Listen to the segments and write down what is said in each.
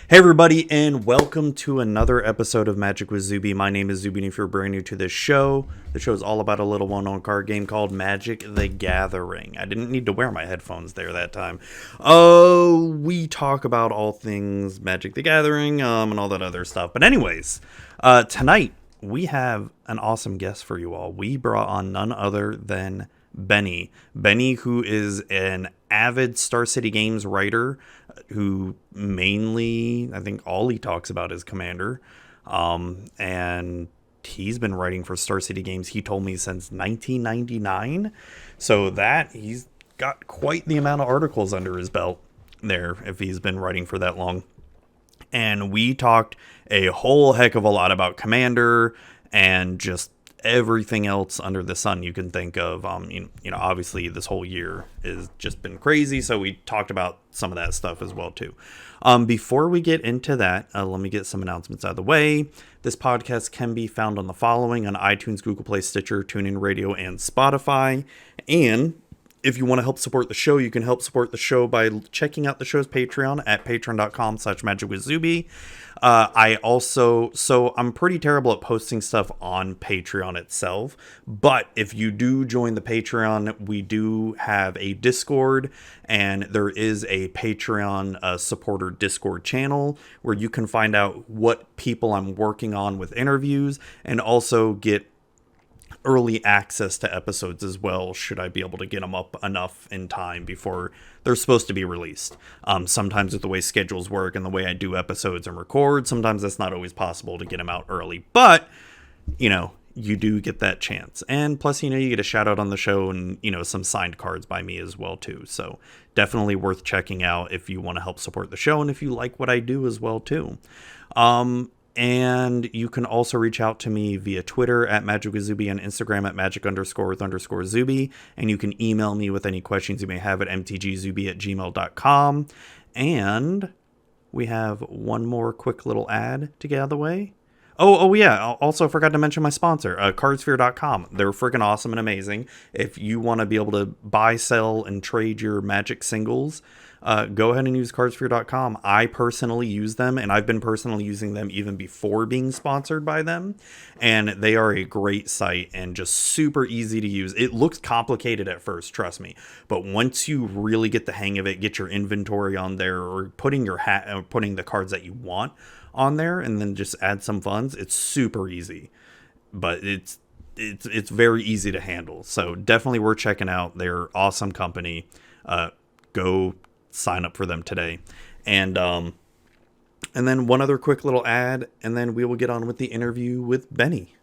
Hey everybody, and welcome to another episode of Magic with Zuby. My name is Zuby, and if you're brand new to this show, the show is all about a little well-known card game called Magic the Gathering. I didn't need to wear my headphones there that time. We talk about all things Magic the Gathering, and all that other stuff. But anyways, tonight we have an awesome guest for you all. We brought on none other than Bennie. Bennie, who is an avid Star City Games writer, who mainly, I think all he talks about is Commander. And he's been writing for Star City Games, he told me, since 1999. So that he's got quite the amount of articles under his belt there if he's been writing for that long. And we talked a whole heck of a lot about Commander and just everything else under the sun you can think of. Obviously this whole year has just been crazy, so we talked about some of that stuff as well too. Before we get into that, let me get some announcements out of the way. This podcast can be found on the following: on iTunes, Google Play, Stitcher, TuneIn Radio, and Spotify. And if you want to help support the show, you can help support the show by checking out the show's Patreon at patreon.com/magicwithzuby. I'm pretty terrible at posting stuff on Patreon itself, but if you do join the Patreon, we do have a Discord, and there is a Patreon supporter Discord channel where you can find out what people I'm working on with interviews, and also get early access to episodes as well, should I be able to get them up enough in time before they're supposed to be released. Sometimes with the way schedules work and the way I do episodes and record, sometimes that's not always possible to get them out early, but you do get that chance. And plus, you get a shout out on the show and, some signed cards by me as well too. So definitely worth checking out if you want to help support the show and if you like what I do as well too. And you can also reach out to me via Twitter at @MagicWithZuby and Instagram at magic_with_Zuby. And you can email me with any questions you may have at mtgzuby@gmail.com. And we have one more quick little ad to get out of the way. Oh yeah, I also forgot to mention my sponsor, cardsphere.com. They're freaking awesome and amazing. If you want to be able to buy, sell, and trade your Magic singles, go ahead and use cardsphere.com. I personally use them, and I've been personally using them even before being sponsored by them. And they are a great site and just super easy to use. It looks complicated at first, trust me. But once you really get the hang of it, get your inventory on there, or putting the cards that you want on there, and then just add some funds, it's super easy. But it's very easy to handle. So definitely worth checking out. They're awesome company. Go sign up for them today. And then one other quick little ad, and then we will get on with the interview with Bennie.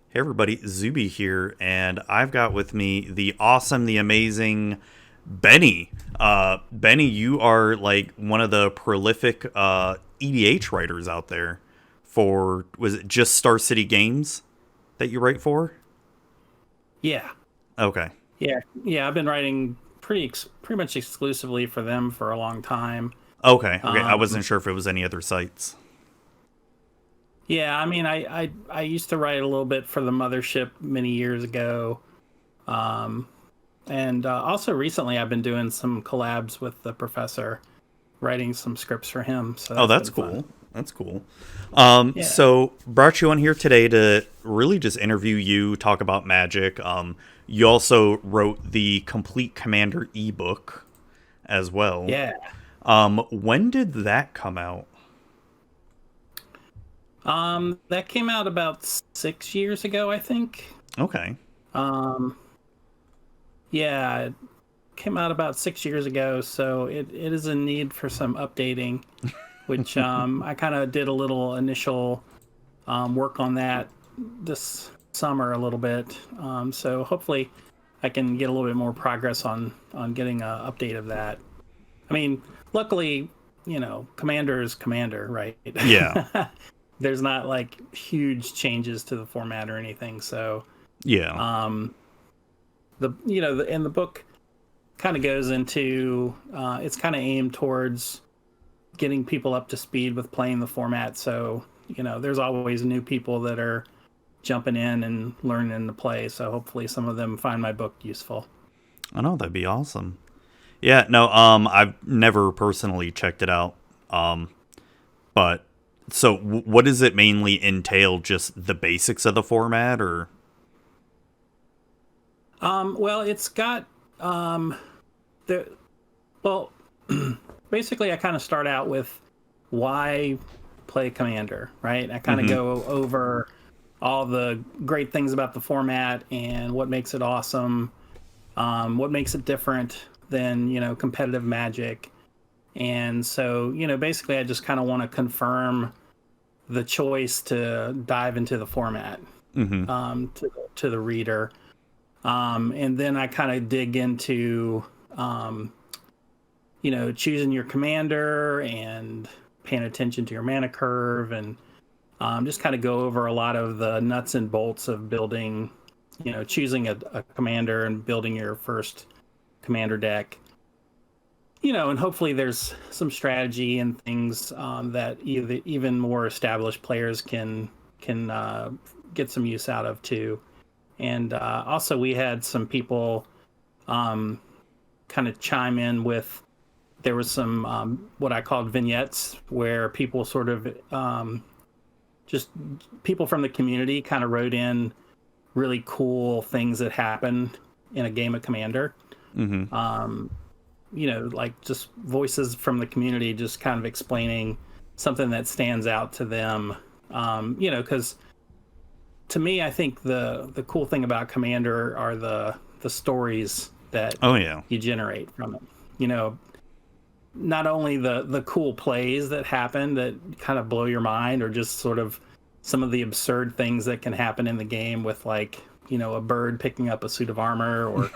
Hey everybody, Zuby here, and I've got with me the awesome, the amazing Bennie. Bennie, you are like one of the prolific EDH writers out there for, was it just Star City Games that you write for? Yeah. Okay. Yeah. I've been writing pretty much exclusively for them for a long time. Okay. I wasn't sure if it was any other sites. Yeah, I mean, I used to write a little bit for the Mothership many years ago. And also recently I've been doing some collabs with the professor, writing some scripts for him. So that's cool. Fun. That's cool. Yeah. So brought you on here today to really just interview you, talk about Magic. You also wrote the Complete Commander ebook as well. Yeah. When did that come out? That came out about 6 years ago, I think. Okay. Yeah, it came out about 6 years ago, so it is in need for some updating, which I kind of did a little initial work on that this summer a little bit. So hopefully I can get a little bit more progress on getting an update of that. I mean, luckily, Commander is Commander, right? Yeah. There's not like huge changes to the format or anything, so yeah. And the book kind of goes into it's kind of aimed towards getting people up to speed with playing the format. So there's always new people that are jumping in and learning to play. So hopefully some of them find my book useful. I know, that'd be awesome. Yeah, no, I've never personally checked it out But so what does it mainly entail? Just the basics of the format, or? Well, it's got the well, basically, I kind of start out with why play Commander, right? I kind of Mm-hmm. go over all the great things about the format and what makes it awesome, what makes it different than competitive Magic. And so, basically, I just kind of want to confirm the choice to dive into the format Mm-hmm. to the reader. And then I kind of dig into, choosing your commander and paying attention to your mana curve and just kind of go over a lot of the nuts and bolts of building, choosing a commander and building your first commander deck. And hopefully there's some strategy and things that even more established players can get some use out of too. And also, we had some people kind of chime in with there was some what I called vignettes where people sort of just people from the community kind of wrote in really cool things that happened in a game of Commander. Mm-hmm. Like just voices from the community just kind of explaining something that stands out to them. Because to me, I think the cool thing about Commander are the stories that Oh yeah. you generate from it. Not only the cool plays that happen that kind of blow your mind, or just sort of some of the absurd things that can happen in the game with a bird picking up a suit of armor, or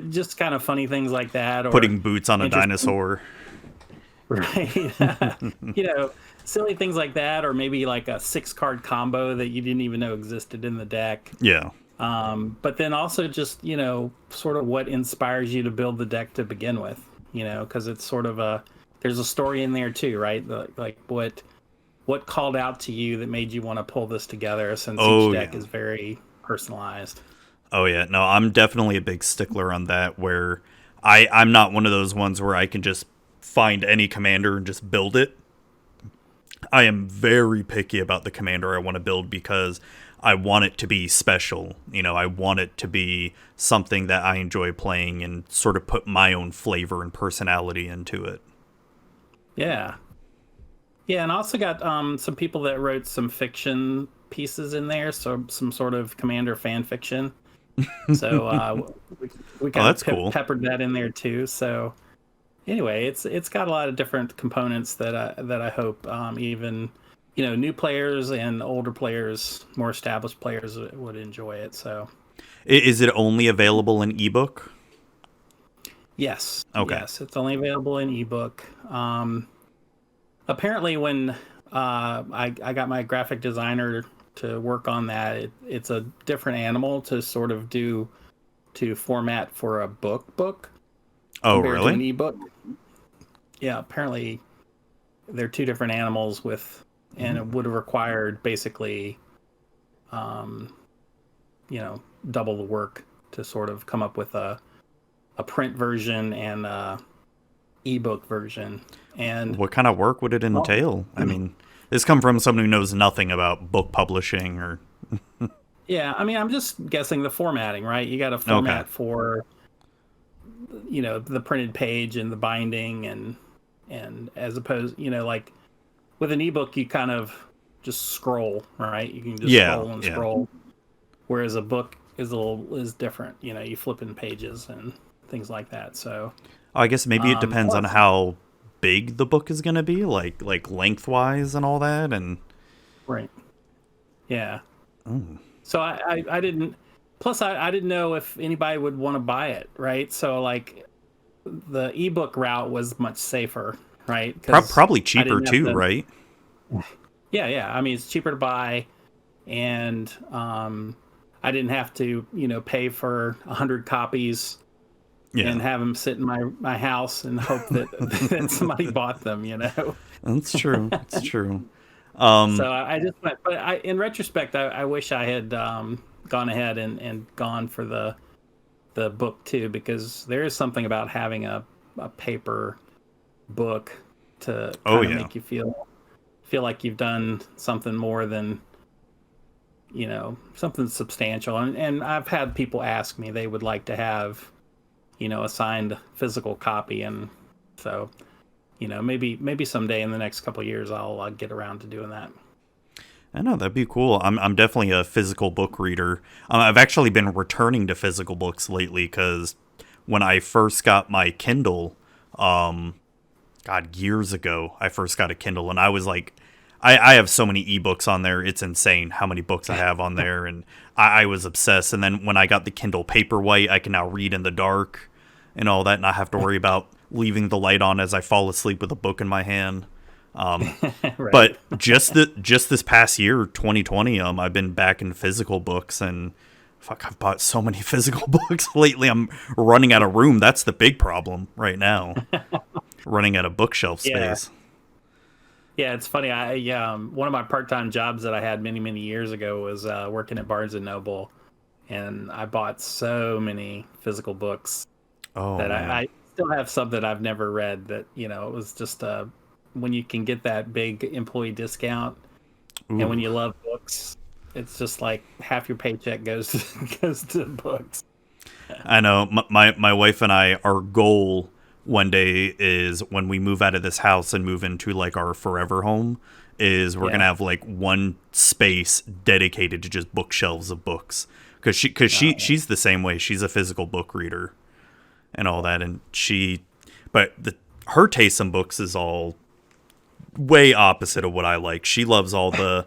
just kind of funny things like that, or Putting boots on a interesting, dinosaur. right? Silly things like that, or maybe like a 6-card combo that you didn't even know existed in the deck. Yeah. But then also just sort of what inspires you to build the deck to begin with, because it's sort of there's a story in there too, right? Like what called out to you that made you want to pull this together, since each Oh deck yeah. is very personalized. Oh yeah. No, I'm definitely a big stickler on that. Where I'm not one of those ones where I can just find any commander and just build it. I am very picky about the commander I want to build because I want it to be special. I want it to be something that I enjoy playing and sort of put my own flavor and personality into it. Yeah. Yeah, and I also got some people that wrote some fiction pieces in there, so some sort of Commander fan fiction. So we Oh, kind of that's cool. peppered that in there too. So anyway, it's got a lot of different components that I hope even new players and older players, more established players would enjoy it. So Is it only available in ebook? yes, Okay. yes, it's only available in ebook. Apparently, when I got my graphic designer to work on that, it's a different animal to sort of do to format for a book Oh, compared to really? an ebook. Yeah, apparently they're two different animals and it would have required basically, um, double the work to sort of come up with a print version and a ebook version. And What kind of work would it well, entail? I mean, this come from someone who knows nothing about book publishing or. yeah, I mean, I'm just guessing the formatting, right? You got to Okay. format for, the printed page and the binding and as opposed, like with an ebook, you kind of just scroll, right? You can just Yeah. scroll and Yeah. scroll, whereas a book is different. You flip in pages and things like that. So, I guess maybe it depends on plus, how big the book is going to be, like lengthwise and all that. And right, yeah. So I didn't. Plus, I didn't know if anybody would want to buy it, right? So like the ebook route was much safer, right? Because probably I cheaper didn't have too, to. right? Yeah, yeah. I mean, it's cheaper to buy, and I didn't have to, pay for 100 copies Yeah, and have them sit in my house and hope that that somebody bought them. that's true. It's true. So I just went, but in retrospect, I wish I had gone ahead and gone for the book too, because there is something about having a paper book to Oh kind of yeah. make you feel like you've done something more than, something substantial. And I've had people ask me they would like to have, a signed physical copy, and so, maybe someday in the next couple of years I'll get around to doing that. I know that'd be cool. I'm definitely a physical book reader. I've actually been returning to physical books lately because when I first got my Kindle, God, years ago, I first got a Kindle, and I was like, I have so many ebooks on there. It's insane how many books I have on there, and I was obsessed. And then when I got the Kindle Paperwhite, I can now read in the dark and all that, and not have to worry about leaving the light on as I fall asleep with a book in my hand. Right. But just this past year, 2020, I've been back in physical books, and fuck, I've bought so many physical books lately. I'm running out of room. That's the big problem right now. Running out of bookshelf space. Yeah, it's funny. One of my part-time jobs that I had many, many years ago was working at Barnes and Noble, and I bought so many physical books that Man. I still have some that I've never read. That it was just when you can get that big employee discount, Ooh. and when you love books, it's just like half your paycheck goes to books. I know. My wife and I, our goal one day is when we move out of this house and move into like our forever home, is we're gonna have like one space dedicated to just bookshelves of books, because she's the same way. She's a physical book reader and all that, and her taste in books is all way opposite of what I like. She loves all the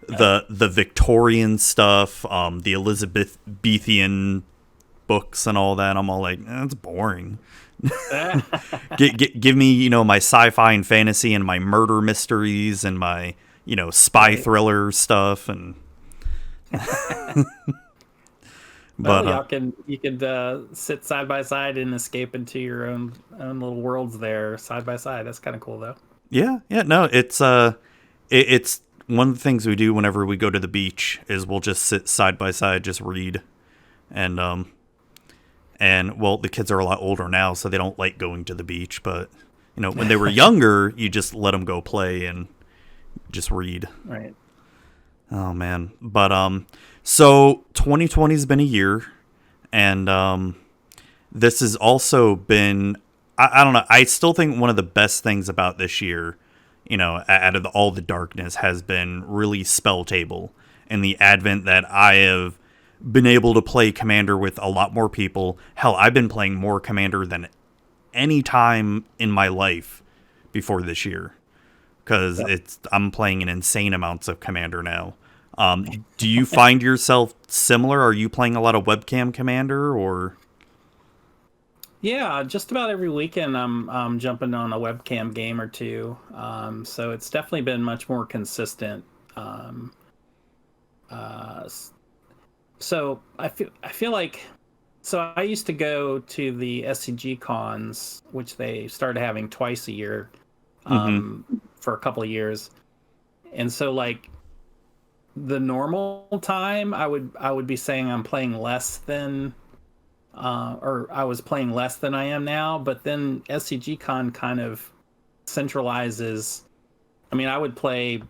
Victorian stuff, the Elizabethan books and all that. I'm all like, that's boring. Give me, my sci-fi and fantasy and my murder mysteries and my, spy thriller stuff. And but you can sit side by side and escape into your own little worlds there side by side. That's kind of cool though. Yeah, no, it's it's one of the things we do whenever we go to the beach is we'll just sit side by side, just read, and well, the kids are a lot older now, so they don't like going to the beach. But when they were younger, you just let them go play and just read. Right. Oh man, but so 2020 has been a year, and this has also been. I don't know. I still think one of the best things about this year, out of all the darkness, has been really Spell Table and the advent that I have been able to play Commander with a lot more people. Hell, I've been playing more Commander than any time in my life before this year, because I'm playing an insane amounts of Commander now. Do you find yourself similar? Are you playing a lot of webcam Commander, or? Yeah, just about every weekend I'm jumping on a webcam game or two. So it's definitely been much more consistent. So I feel like, so I used to go to the SCG cons, which they started having twice a year, for a couple of years, and so like the normal time I would be saying I'm playing less than. Or I was playing less than I am now, but then SCG Con kind of centralizes. I mean, I would play,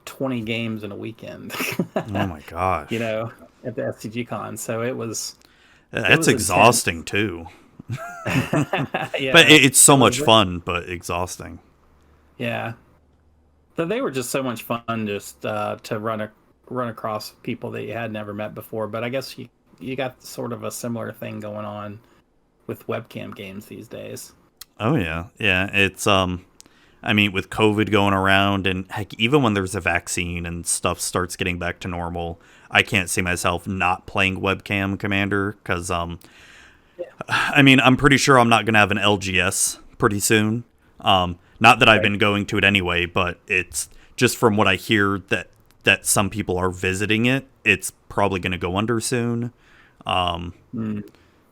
20 games in a weekend. Oh my gosh. At the SCG Con. So it was. That's exhausting too. Yeah, but it's so much fun, but exhausting. Yeah. But they were just so much fun just to run across people that you had never met before. But I guess you got sort of a similar thing going on with webcam games these days. Oh yeah. It's I mean, with COVID going around, and heck, even when there's a vaccine and stuff starts getting back to normal, I can't see myself not playing webcam Commander, because I mean, I'm pretty sure I'm not gonna have an LGS pretty soon. Not that I've been going to it anyway, but it's just from what I hear that some people are visiting it, it's probably gonna go under soon. I mean,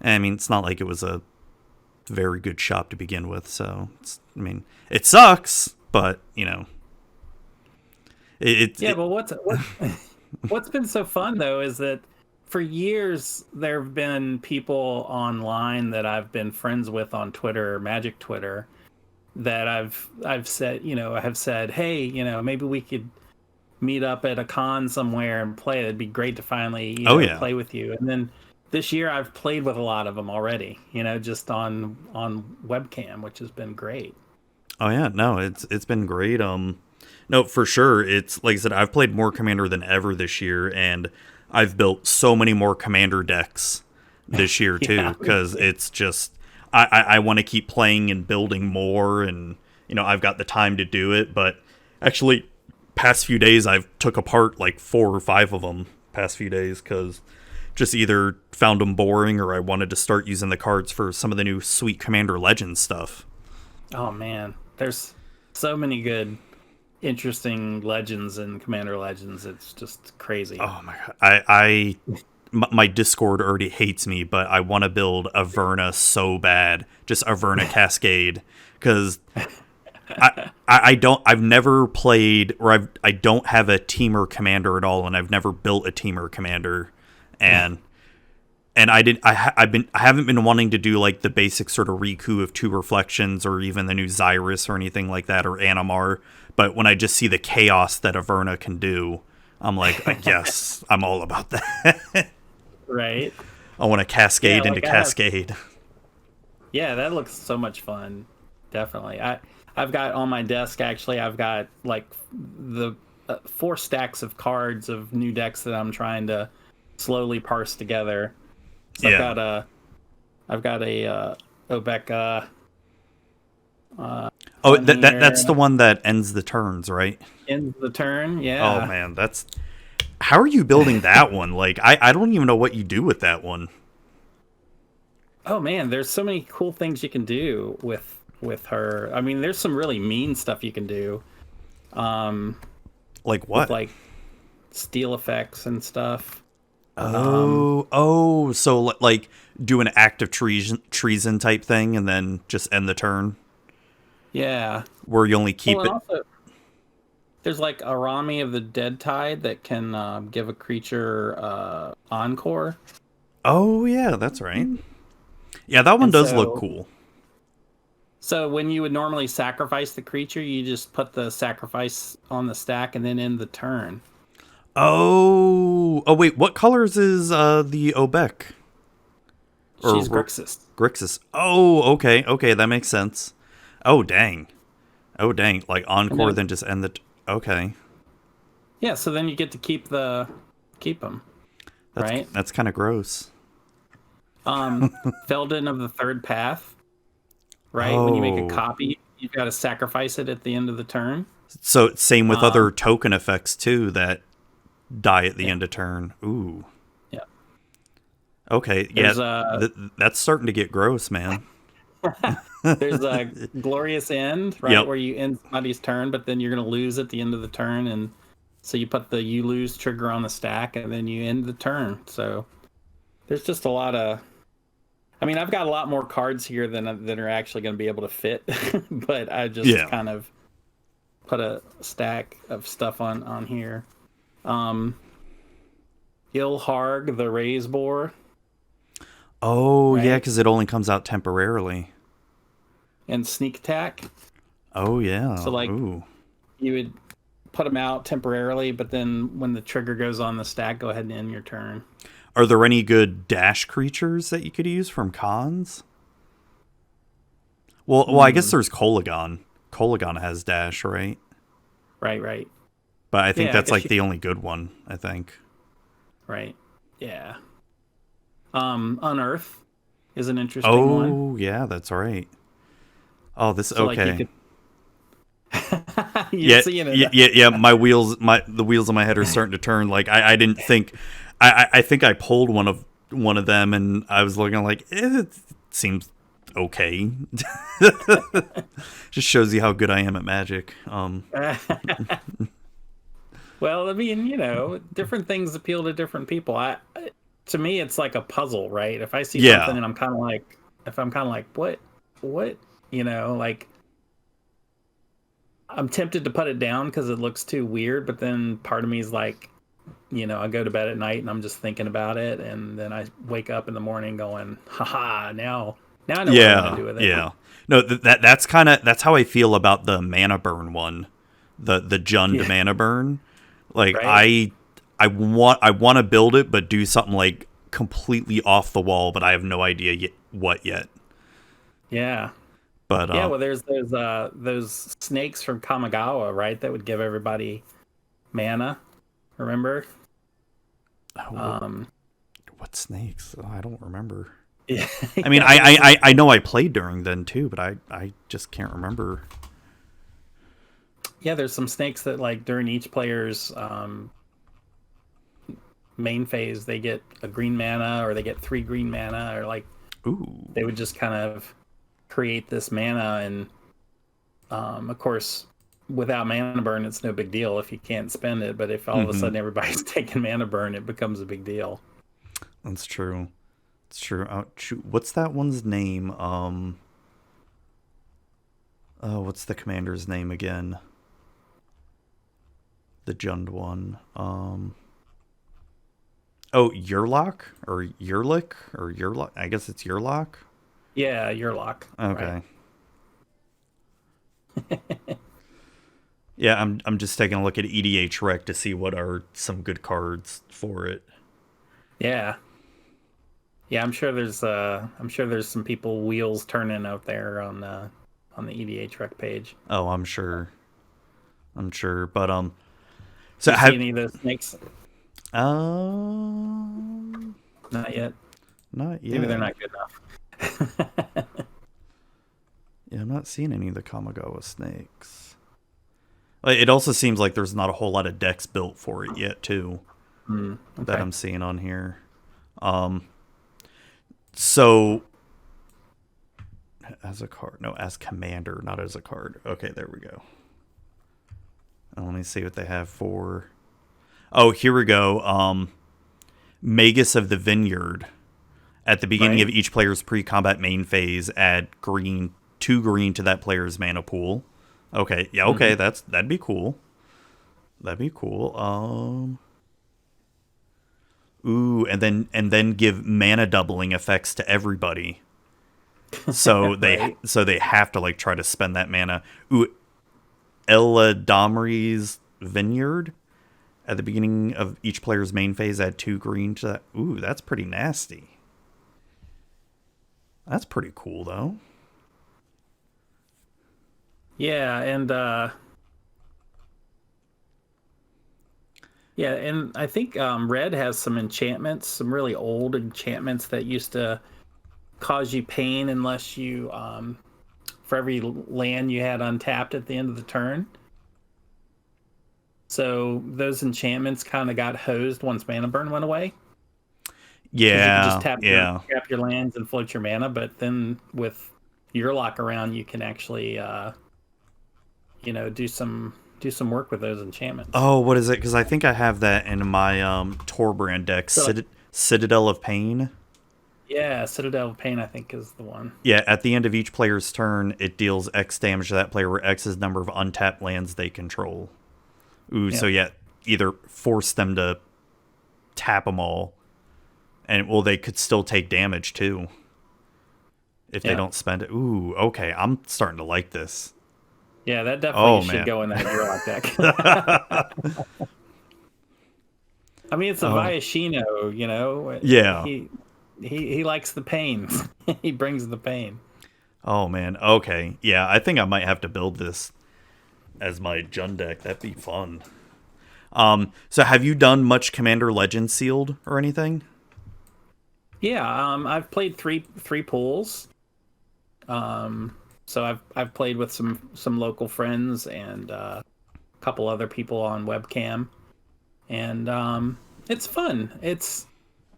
it's not like it was a very good shop to begin with, so it sucks, but but what's been so fun though is that for years there have been people online that I've been friends with on Twitter, Magic Twitter, that I've said, I have said, hey, maybe we could meet up at a con somewhere and play. It'd be great to finally, Oh yeah. play with you. And then this year I've played with a lot of them already, just on webcam, which has been great. Oh yeah, no, it's been great. No, for sure. It's like I said, I've played more Commander than ever this year, and I've built so many more Commander decks this year Yeah. too, because it's just I want to keep playing and building more, and I've got the time to do it. But actually, past few days I've took apart like 4 or 5 of them. Past few days, because just either found them boring or I wanted to start using the cards for some of the new sweet Commander Legends stuff. Oh man, there's so many good, interesting legends in Commander Legends. It's just crazy. Oh my god, my Discord already hates me, but I want to build Averna so bad, just Averna Cascade, because I've never played, or I don't have a teamer commander at all, and I've never built a teamer commander, and I haven't been wanting to do like the basic sort of Riku of 2 reflections, or even the new Xyrus or anything like that, or Animar. But when I just see the chaos that Averna can do, I'm like, yes, I'm all about that. Right. I want to cascade into like Cascade. Yeah, that looks so much fun. Definitely. I've got on my desk, actually, I've got like the 4 stacks of cards of new decks that I'm trying to slowly parse together. So Yeah. I've got a Obeka. Oh, that's the one that ends the turns, right? Ends the turn, yeah. Oh man, that's how are you building that one? Like I don't even know what you do with that one. Oh man, there's so many cool things you can do with her. I mean, there's some really mean stuff you can do. Like what? With, like steel effects and stuff. So like do an act of treason type thing and then just end the turn Yeah. where you only keep Well, and it. also, there's like Arami of the Dead Tide that can give a creature encore. Oh yeah, that's right. Yeah, that one And does look so, cool. so when you would normally sacrifice the creature, you just put the sacrifice on the stack and then end the turn. Oh wait, what colors is the Obek? She's Or Grixis. Grixis? Oh, okay, that makes sense. Oh dang, like And encore, then, then just end the. Okay, yeah, so then you get to keep them, right? that's kind of gross. Felden of the Third Path, right? When you make a Oh, copy, you've got to sacrifice it at the end of the turn. so same with other Um, token effects too that die at the yeah, end of turn. Ooh, yeah. okay, yeah, There's that's starting to get gross, man. there's a glorious end, right, Yep. where you end somebody's turn, but then you're gonna lose at the end of the turn, and so you put the you lose trigger on the stack, and then you end the turn. So there's just a lot of. I mean, I've got a lot more cards here than are actually going to be able to fit, but I just Yeah. kind of put a stack of stuff on here. Um, Ilharg, the Raise Boar, Oh yeah, right, because it only comes out temporarily. and Sneak Attack. Oh yeah. So like Ooh. you would put them out temporarily, but then when the trigger goes on the stack, go ahead and end your turn. Are there any good dash creatures that you could use from cons? Well, I guess Hmm. there's Kolagon. Kolagon has dash, right? Right, right. But I think Yeah, I that's guess like you. the only good one, I think. Right. Yeah. Unearth is an interesting one. Oh, yeah, that's right. Oh, this So like you okay. could. You're Yeah, seeing it. yeah. The wheels in my head are starting to turn. Like I didn't think, I think I pulled one of them, and I was looking like it seems okay. Just shows you how good I am at Magic. Well, I mean, different things appeal to different people. To me, it's like a puzzle, right? If I see something Yeah, and if I'm kind of like, what, like I'm tempted to put it down because it looks too weird, but then part of me is like, I go to bed at night and I'm just thinking about it, and then I wake up in the morning going, haha, now Now I know what I want to do with it. Yeah. No, that's how I feel about the mana burn one, the Jund mana burn. Like Right. I want to build it, but do something like completely off the wall, but I have no idea what yet. Yeah. But Yeah, well, there's those snakes from Kamigawa, right? That would give everybody mana. Remember? Um, what snakes? Oh, I don't remember. yeah, I mean, yeah, I know I played during then too, but I just can't remember. yeah. There's some snakes that like during each player's main phase, they get a green mana or they get 3 green mana, or like Ooh. they would just kind of create this mana, and of course, without mana burn, it's no big deal if you can't spend it. But if all of a sudden everybody's taking mana burn, it becomes a big deal. That's true. It's true. Shoot, what's that one's name? Oh, what's the commander's name again? The Jund one. Oh, Yurlock or Yurlik or Yurlock. I guess it's Yurlock. Yeah, your lock. Okay. Right. Yeah, I'm just taking a look at EDH Rec to see what are some good cards for it. Yeah. Yeah, I'm sure there's some people wheels turning out there on the EDH rec page. Oh, I'm sure. But Do so you see any of those snakes? um Not yet. not yet. Maybe they're not good enough. Yeah, I'm not seeing any of the Kamigawa snakes. It also seems like there's not a whole lot of decks built for it yet, too, Okay. that I'm seeing on here. So as a card, no, as commander, not as a card. Okay, there we go. Let me see what they have for. Oh, here we go. Magus of the Vineyard. At the beginning of each player's pre-combat main phase, add 2 green to that player's mana pool. Okay, yeah, okay, that'd be cool. That'd be cool. Ooh, and then give mana doubling effects to everybody. So they have to like try to spend that mana. Ooh, Eladamri's Vineyard. At the beginning of each player's main phase, add 2 green to that. Ooh, that's pretty nasty. That's pretty cool, though. Yeah, and I think Red has some enchantments, some really old enchantments that used to cause you pain unless you for every land you had untapped at the end of the turn. So those enchantments kind of got hosed once mana burn went away. Yeah, you could just tap your lands and float your mana, but then with your lock around, you can actually do some work with those enchantments. Oh, what is it? Because I think I have that in my Torbrand deck, So, Citadel of Pain. Yeah, Citadel of Pain, I think, is the one. Yeah, at the end of each player's turn, it deals X damage to that player, where X is the number of untapped lands they control. Ooh, Yeah. so yeah, either force them to tap them all, and well, they could still take damage too if they don't spend it. Ooh, okay, I'm starting to like this. Yeah, that definitely should go in that Warlock deck. I mean, it's a Viashino, Yeah. He likes the pain. He brings the pain. Oh man, okay, yeah, I think I might have to build this as my Jund deck. That'd be fun. So have you done much Commander Legends Sealed or anything? Yeah, I've played three pools. So I've played with some local friends and a couple other people on webcam, and it's fun. It's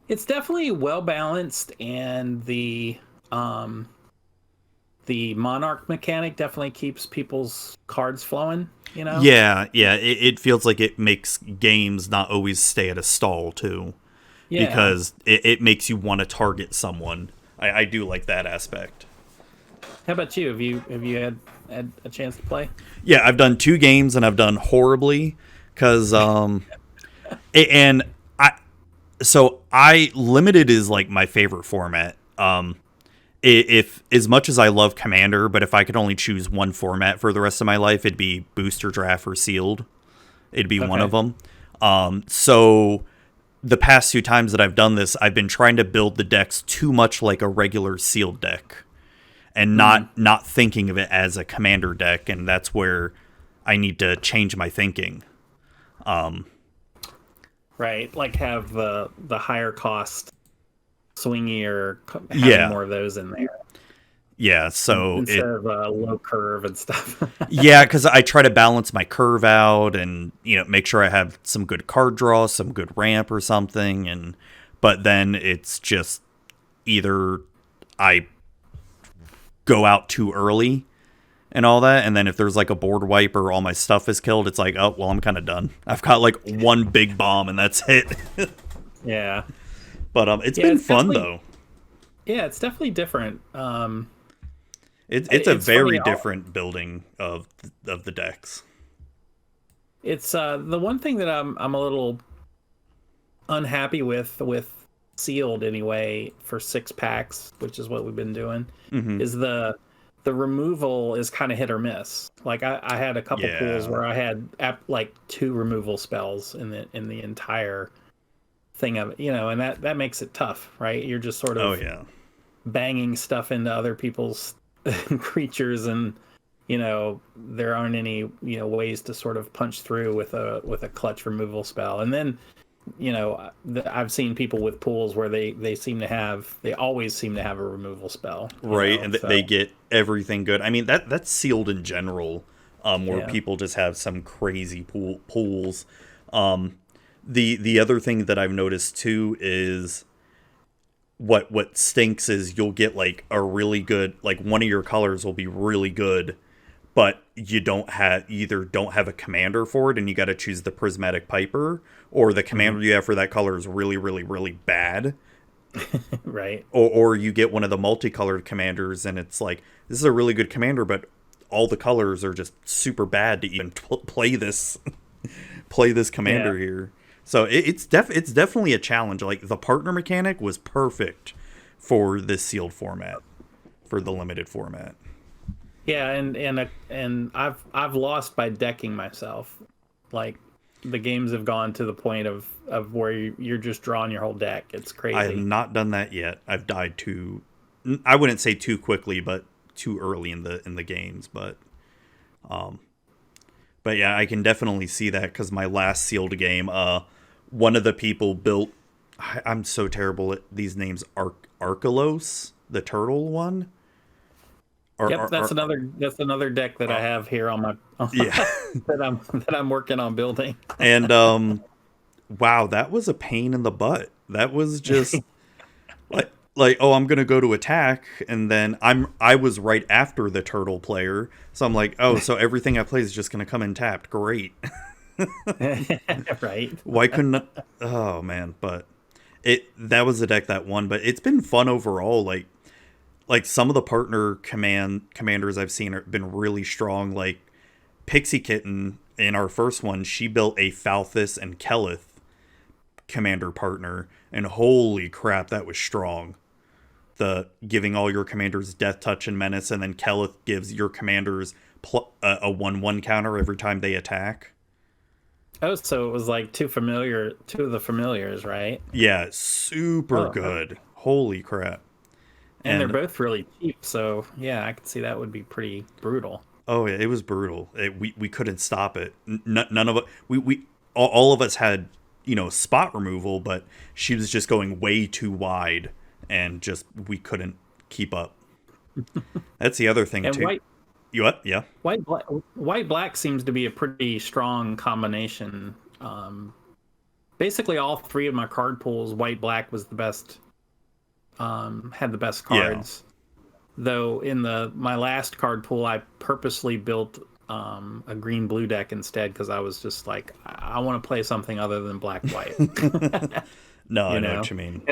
definitely well balanced, and the Monarch mechanic definitely keeps people's cards flowing. Yeah. It feels like it makes games not always stay at a stall too, because it makes you want to target someone. I do like that aspect. How about you? Have you had a chance to play? Yeah, I've done 2 games and I've done horribly because and I limited is like my favorite format. if as much as I love Commander, but if I could only choose one format for the rest of my life, it'd be booster draft or sealed. It'd be one of them. So the past 2 times that I've done this, I've been trying to build the decks too much like a regular sealed deck, and not thinking of it as a Commander deck, and that's where I need to change my thinking. Right, like have the higher cost swingy or having more of those in there. Yeah, so instead of a low curve and stuff. Yeah, because I try to balance my curve out and make sure I have some good card draw, some good ramp or something, but then it's just either I go out too early and all that, and then if there's like a board wipe or all my stuff is killed, it's like, oh well, I'm kind of done. I've got like one big bomb and that's it. Yeah, but it's been fun though. Yeah, it's definitely different. It's a very different building of the decks. It's the one thing that I'm a little unhappy with sealed anyway for 6 packs, which is what we've been doing, is the removal is kind of hit or miss. Like I had a couple pools where I had like 2 removal spells in the entire thing of it, and that makes it tough, right? You're just sort of banging stuff into other people's creatures, and there aren't any ways to sort of punch through with a clutch removal spell. And then I've seen people with pools where they always seem to have a removal spell, right? And they get everything good. I mean, that's sealed in general, where people just have some crazy pools. The other thing that I've noticed too is what stinks is you'll get like a really good, like one of your colors will be really good, but you don't have a commander for it, and you got to choose the Prismatic Piper, or the commander you have for that color is really, really, really bad. Right. Or you get one of the multicolored commanders, and it's like, this is a really good commander, but all the colors are just super bad to even play this commander here. So it's definitely a challenge. Like the partner mechanic was perfect for this sealed format, for the limited format. Yeah, and I've lost by decking myself. Like the games have gone to the point of where you're just drawing your whole deck. It's crazy. I have not done that yet. I've died I wouldn't say too quickly, but too early in the games. But yeah, I can definitely see that, because my last sealed game, one of the people built, I'm so terrible at these names, Arkelos, the turtle one. That's another deck that I have here on my that I'm working on building. And wow, that was a pain in the butt. That was just like oh, I'm gonna go to attack, and then I was right after the turtle player, so I'm like, oh, so everything I play is just gonna come in tapped. Great. Right. Why couldn't oh man, but that was the deck that won. But it's been fun overall. Like some of the partner commanders I've seen have been really strong. Like Pixie Kitten in our first one, she built a Falthus and Kelith commander partner, and holy crap, that was strong. The giving all your commanders Death Touch and Menace, and then Kelith gives your commanders a 1/1 counter every time they attack. Oh, so it was like two of the familiars, right? Yeah, super good. Holy crap. And they're both really cheap, so yeah, I could see that would be pretty brutal. Oh yeah, it was brutal. We couldn't stop it. None of it. All of us had spot removal, but she was just going way too wide, and just we couldn't keep up. That's the other thing too. You what? Yeah. White black seems to be a pretty strong combination. Basically, all 3 of my card pools, white black was the best. Had the best cards. Yeah. Though in my last card pool, I purposely built a green blue deck instead, because I was just like, I want to play something other than black white. No, I know what you mean.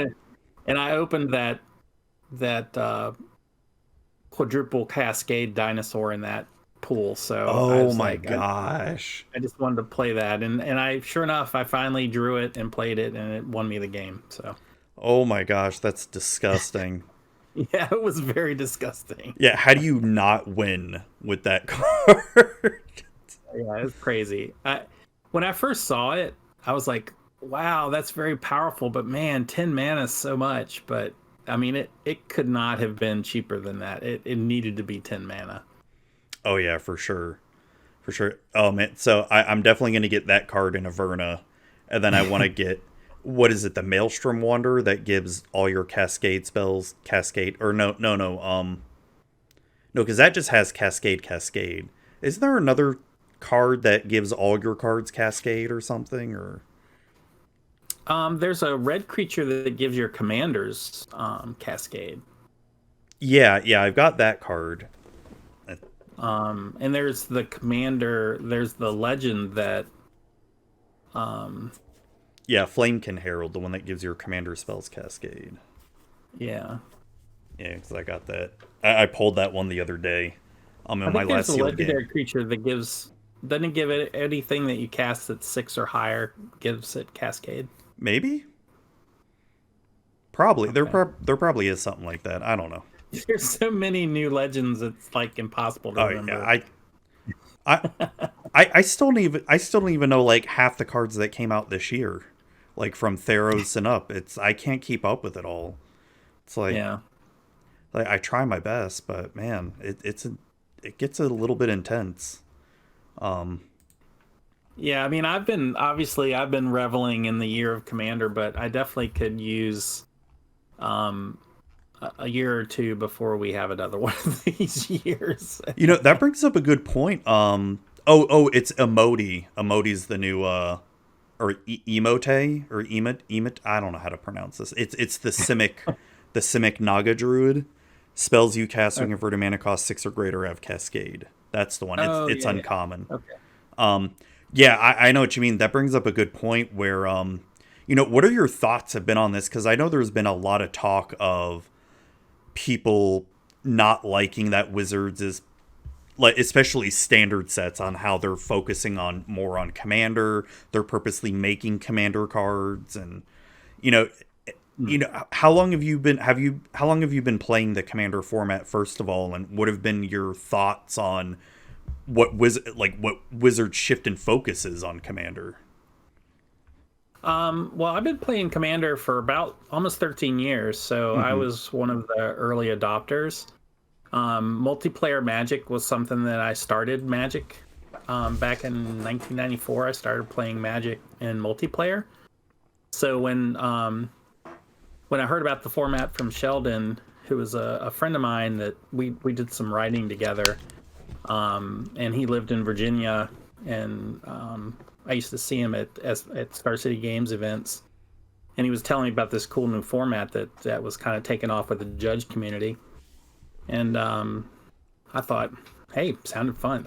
And I opened that quadruple cascade dinosaur in that pool, so oh my gosh, I just wanted to play that, and I sure enough I finally drew it and played it, and it won me the game. So oh my gosh, that's disgusting. Yeah, it was very disgusting. Yeah, how do you not win with that card? Yeah, it's crazy. When I first saw it, I was like, "Wow, that's very powerful." But man, 10 mana is so much. But I mean, it could not have been cheaper than that. It needed to be 10 mana. Oh yeah, for sure. For sure. Oh man, so I'm definitely gonna get that card in Averna. And then I wanna get what is it, the Maelstrom Wanderer that gives all your Cascade spells Cascade or no, because that just has Cascade. Is there another card that gives all your cards Cascade or something? Or There's a red creature that gives your commanders Cascade. yeah, I've got that card. And there's the commander. There's the legend that. Um, Yeah, Flamekin Herald, the one that gives your commander spells Cascade. yeah. Yeah, because I got that. I pulled that one the other day. In I my think there's last a sealed game. legendary creature that gives doesn't give it anything that you cast that's 6 or higher gives it Cascade. Maybe? Probably. Okay. There probably is something like that. I don't know. There's so many new legends, it's like impossible to Oh remember. yeah, I I still don't even know like half the cards that came out this year. Like from Theros and up. I can't keep up with it all. It's Yeah. like I try my best, but man, it gets a little bit intense. Yeah, I mean, I've been reveling in the year of Commander, but I definitely could use um a year or two before we have another one of these years. You know, that brings up a good point. It's Emoti. Emoti's the new Emote or Emot. I don't know how to pronounce this. It's the Simic Naga Druid. Spells you cast when convert a mana cost 6 or greater have Cascade. That's the one. It's Yeah, uncommon. yeah. Okay. Yeah, I know what you mean. That brings up a good point where what are your thoughts have been on this? Because I know there's been a lot of talk of people not liking that Wizards is like, especially standard sets, on how they're focusing on more on Commander. They're purposely making Commander cards, and you know how long have you been playing the Commander format first of all, and what have been your thoughts on what Wizard shift in focus is on Commander? Well, I've been playing Commander for about almost 13 years, so I Hmm. was one of the early adopters. Multiplayer Magic was something that I started Magic back in 1994. I started playing Magic in multiplayer. So when I heard about the format from Sheldon, who was a friend of mine that we did some writing together, and he lived in Virginia, and I used to see him at Star City Games events, and he was telling me about this cool new format that was kind of taken off with the judge community, and I thought, hey, sounded fun.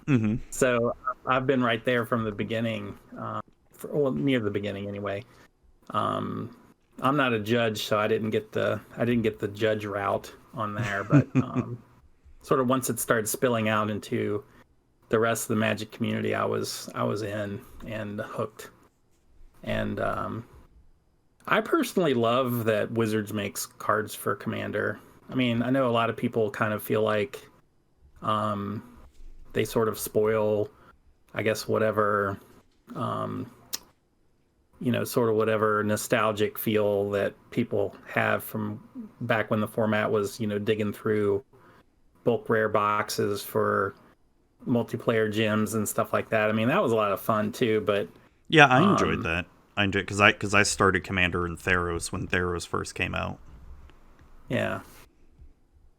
Hmm. So I've been right there from the beginning, near the beginning anyway. I'm not a judge, so I didn't get the judge route on there, but sort of once it started spilling out into the rest of the Magic community, I was in and hooked. And I personally love that Wizards makes cards for Commander. I mean, I know a lot of people kind of feel like they sort of spoil, I guess, whatever, sort of whatever nostalgic feel that people have from back when the format was, digging through bulk rare boxes for multiplayer gyms and stuff like that. I mean, that was a lot of fun too, but Yeah, I enjoyed um, that. I enjoyed because I started Commander in Theros when Theros first came out. yeah.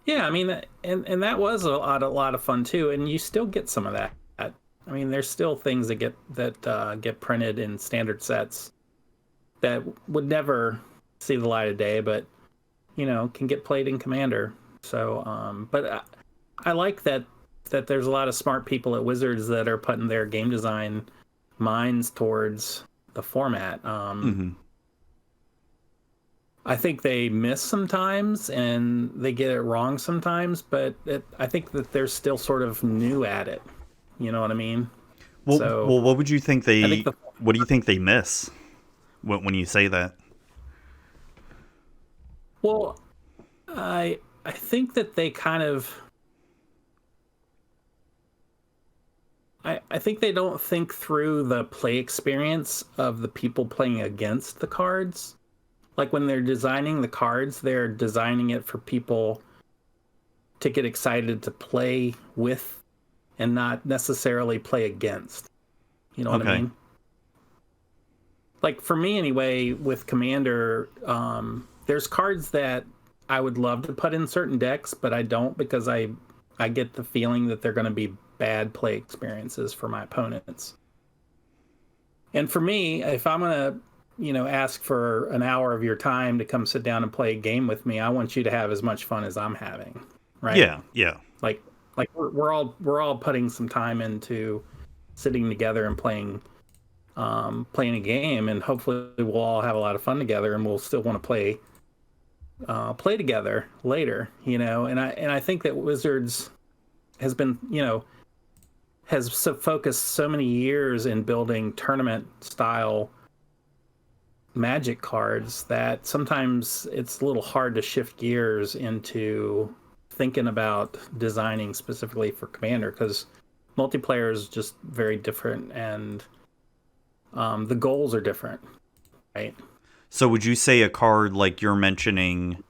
Yeah, I mean, and that was a lot of fun too, and you still get some of that. I mean, there's still things that get printed in standard sets that would never see the light of day, but can get played in Commander. So, but I like that there's a lot of smart people at Wizards that are putting their game design minds towards the format. Hmm. I think they miss sometimes and they get it wrong sometimes, but I think that they're still sort of new at it. You know what I mean? So What would you think I think what do you think they miss when you say that? well, I think that they kind of I think they don't think through the play experience of the people playing against the cards. Like when they're designing the cards, they're designing it for people to get excited to play with and not necessarily play against. You know what I Okay. mean? Like for me anyway, with Commander, there's cards that I would love to put in certain decks, but I don't because I get the feeling that they're going to be bad play experiences for my opponents. And for me, if I'm going to, ask for an hour of your time to come sit down and play a game with me, I want you to have as much fun as I'm having, right? Yeah, yeah. Like we're all putting some time into sitting together and playing a game, and hopefully we'll all have a lot of fun together, and we'll still want to play together later, And I think that Wizards has been, has focused so many years in building tournament style Magic cards that sometimes it's a little hard to shift gears into thinking about designing specifically for Commander, because multiplayer is just very different, and the goals are different, right? So would you say a card like you're mentioning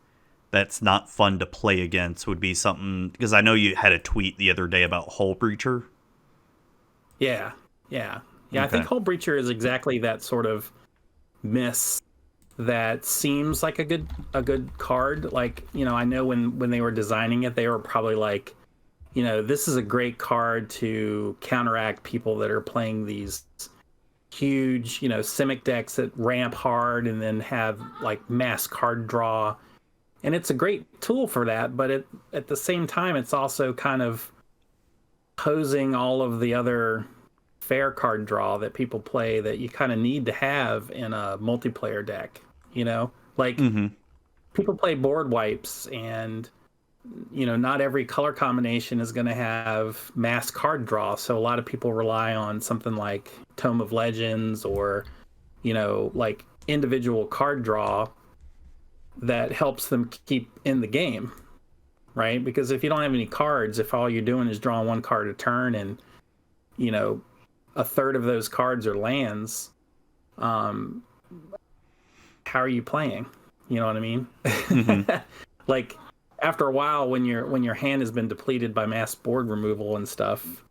that's not fun to play against would be something, because I know you had a tweet the other day about Hull Breacher? Yeah, yeah, yeah. I Okay. think Hull Breacher is exactly that sort of miss that seems like a good card. Like, I know when they were designing it, they were probably like, this is a great card to counteract people that are playing these huge, Simic decks that ramp hard and then have like mass card draw. And it's a great tool for that, but at the same time, it's also kind of posing all of the other fair card draw that people play that you kind of need to have in a multiplayer deck, Like Mm-hmm. people play board wipes, and not every color combination is going to have mass card draw, so a lot of people rely on something like Tome of Legends or like individual card draw that helps them keep in the game, right? Because if you don't have any cards, if all you're doing is drawing one card a turn, and a third of those cards are lands, how are you playing? You know what I mean? Mm-hmm. Like after a while, when your hand has been depleted by mass board removal and stuff,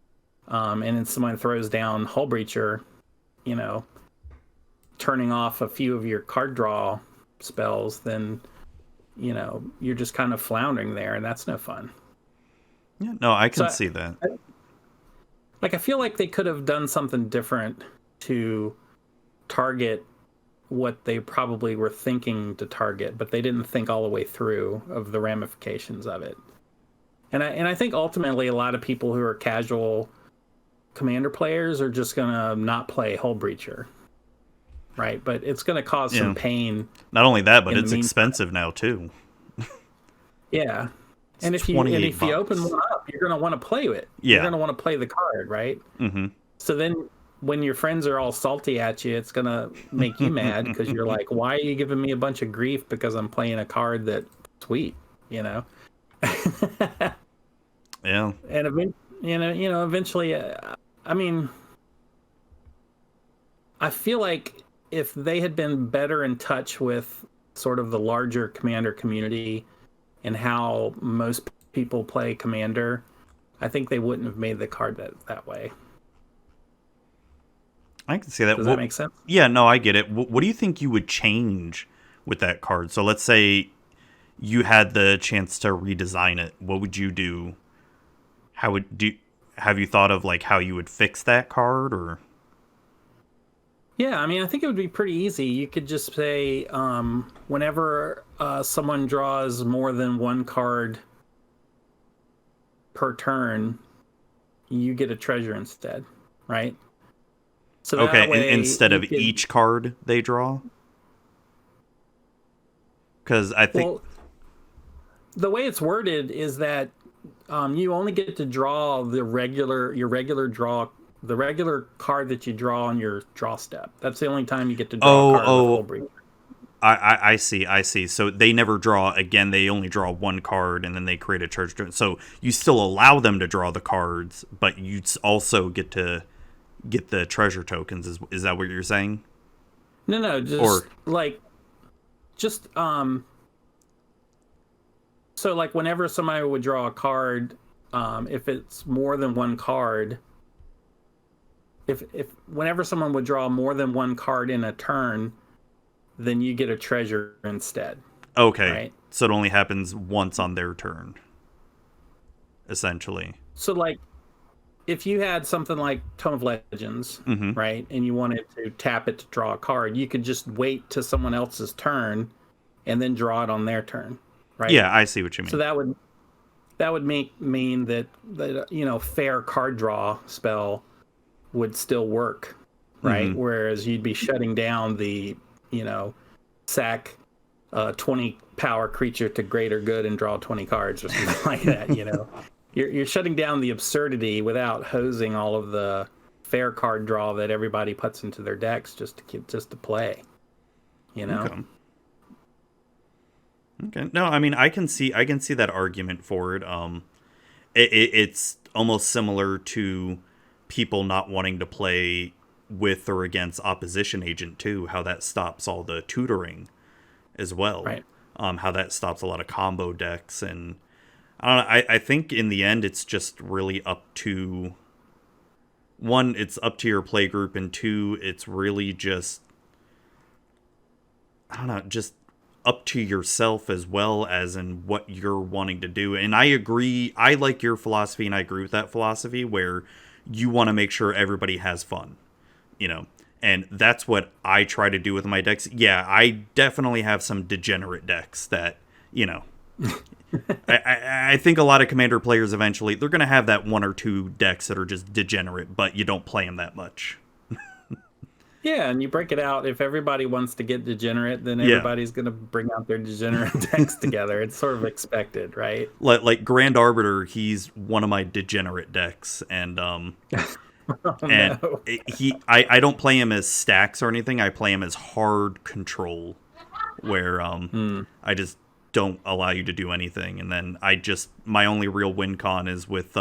and then someone throws down Hull Breacher, turning off a few of your card draw spells, then you're just kind of floundering there, and that's no fun. Yeah, no, I can So see that. I feel like they could have done something different to target what they probably were thinking to target, but they didn't think all the way through of the ramifications of it. And I think ultimately a lot of people who are casual Commander players are just gonna not play Hull Breacher, right? But it's gonna cause Yeah. some pain. Not only that, but In the it's meantime. expensive now too. Yeah. It's And if you 28 open bucks. one up, you're gonna want to play it. Yeah. You're gonna want to play the card, right? Mm-hmm. So then when your friends are all salty at you, it's gonna make you mad because you're like, why are you giving me a bunch of grief because I'm playing a card that's sweet, Yeah. And eventually, I mean, I feel like if they had been better in touch with sort of the larger Commander community and how most people play Commander, I think they wouldn't have made the card that way. I can see that. Does that make sense? Yeah, no, I get it. What do you think you would change with that card? So let's say you had the chance to redesign it. What would you do? Have you thought of like how you would fix that card, or? Yeah, I mean, I think it would be pretty easy. You could just say, whenever someone draws more than one card per turn, you get a treasure instead, right? So that Okay, way instead you of could- each card they draw? Because I think... Well, the way it's worded is that you only get to draw the regular card that you draw on your draw step. That's the only time you get to draw a card with Hull Breacher. I see, I see. So they never draw again. They only draw one card, and then they create a treasure token. So you still allow them to draw the cards, but you also get to get the treasure tokens. Is that what you're saying? No, just just so like whenever somebody would draw a card, if it's more than one card, if whenever someone would draw more than one card in a turn, then you get a treasure instead. Okay. Right? So it only happens once on their turn, essentially. So, like, if you had something like Tome of Legends, right, and you wanted to tap it to draw a card, you could just wait to someone else's turn and then draw it on their turn, right? Yeah, I see what you mean. So that would mean that fair card draw spell would still work, right? Whereas you'd be shutting down the sack 20 power creature to greater good and draw 20 cards or something like that. You're shutting down the absurdity without hosing all of the fair card draw that everybody puts into their decks just to play. Okay. No, I mean I can see that argument for it. It's almost similar to people not wanting to play with or against opposition agent too, how that stops all the tutoring as well. Right. How that stops a lot of combo decks. And I don't know, I think in the end it's just really up to one, it's up to your play group, and two, it's really just just up to yourself as well as in what you're wanting to do. And I agree, I like your philosophy, and I agree with that philosophy where you want to make sure everybody has fun. And that's what I try to do with my decks. Yeah, I definitely have some degenerate decks that, I think a lot of Commander players eventually, they're going to have that one or two decks that are just degenerate, but you don't play them that much. Yeah, and you break it out. If everybody wants to get degenerate, then everybody's going to bring out their degenerate decks together. It's sort of expected, right? Like Grand Arbiter, he's one of my degenerate decks, and I don't play him as stacks or anything. I play him as hard control, where I just don't allow you to do anything, and then my only real win con is with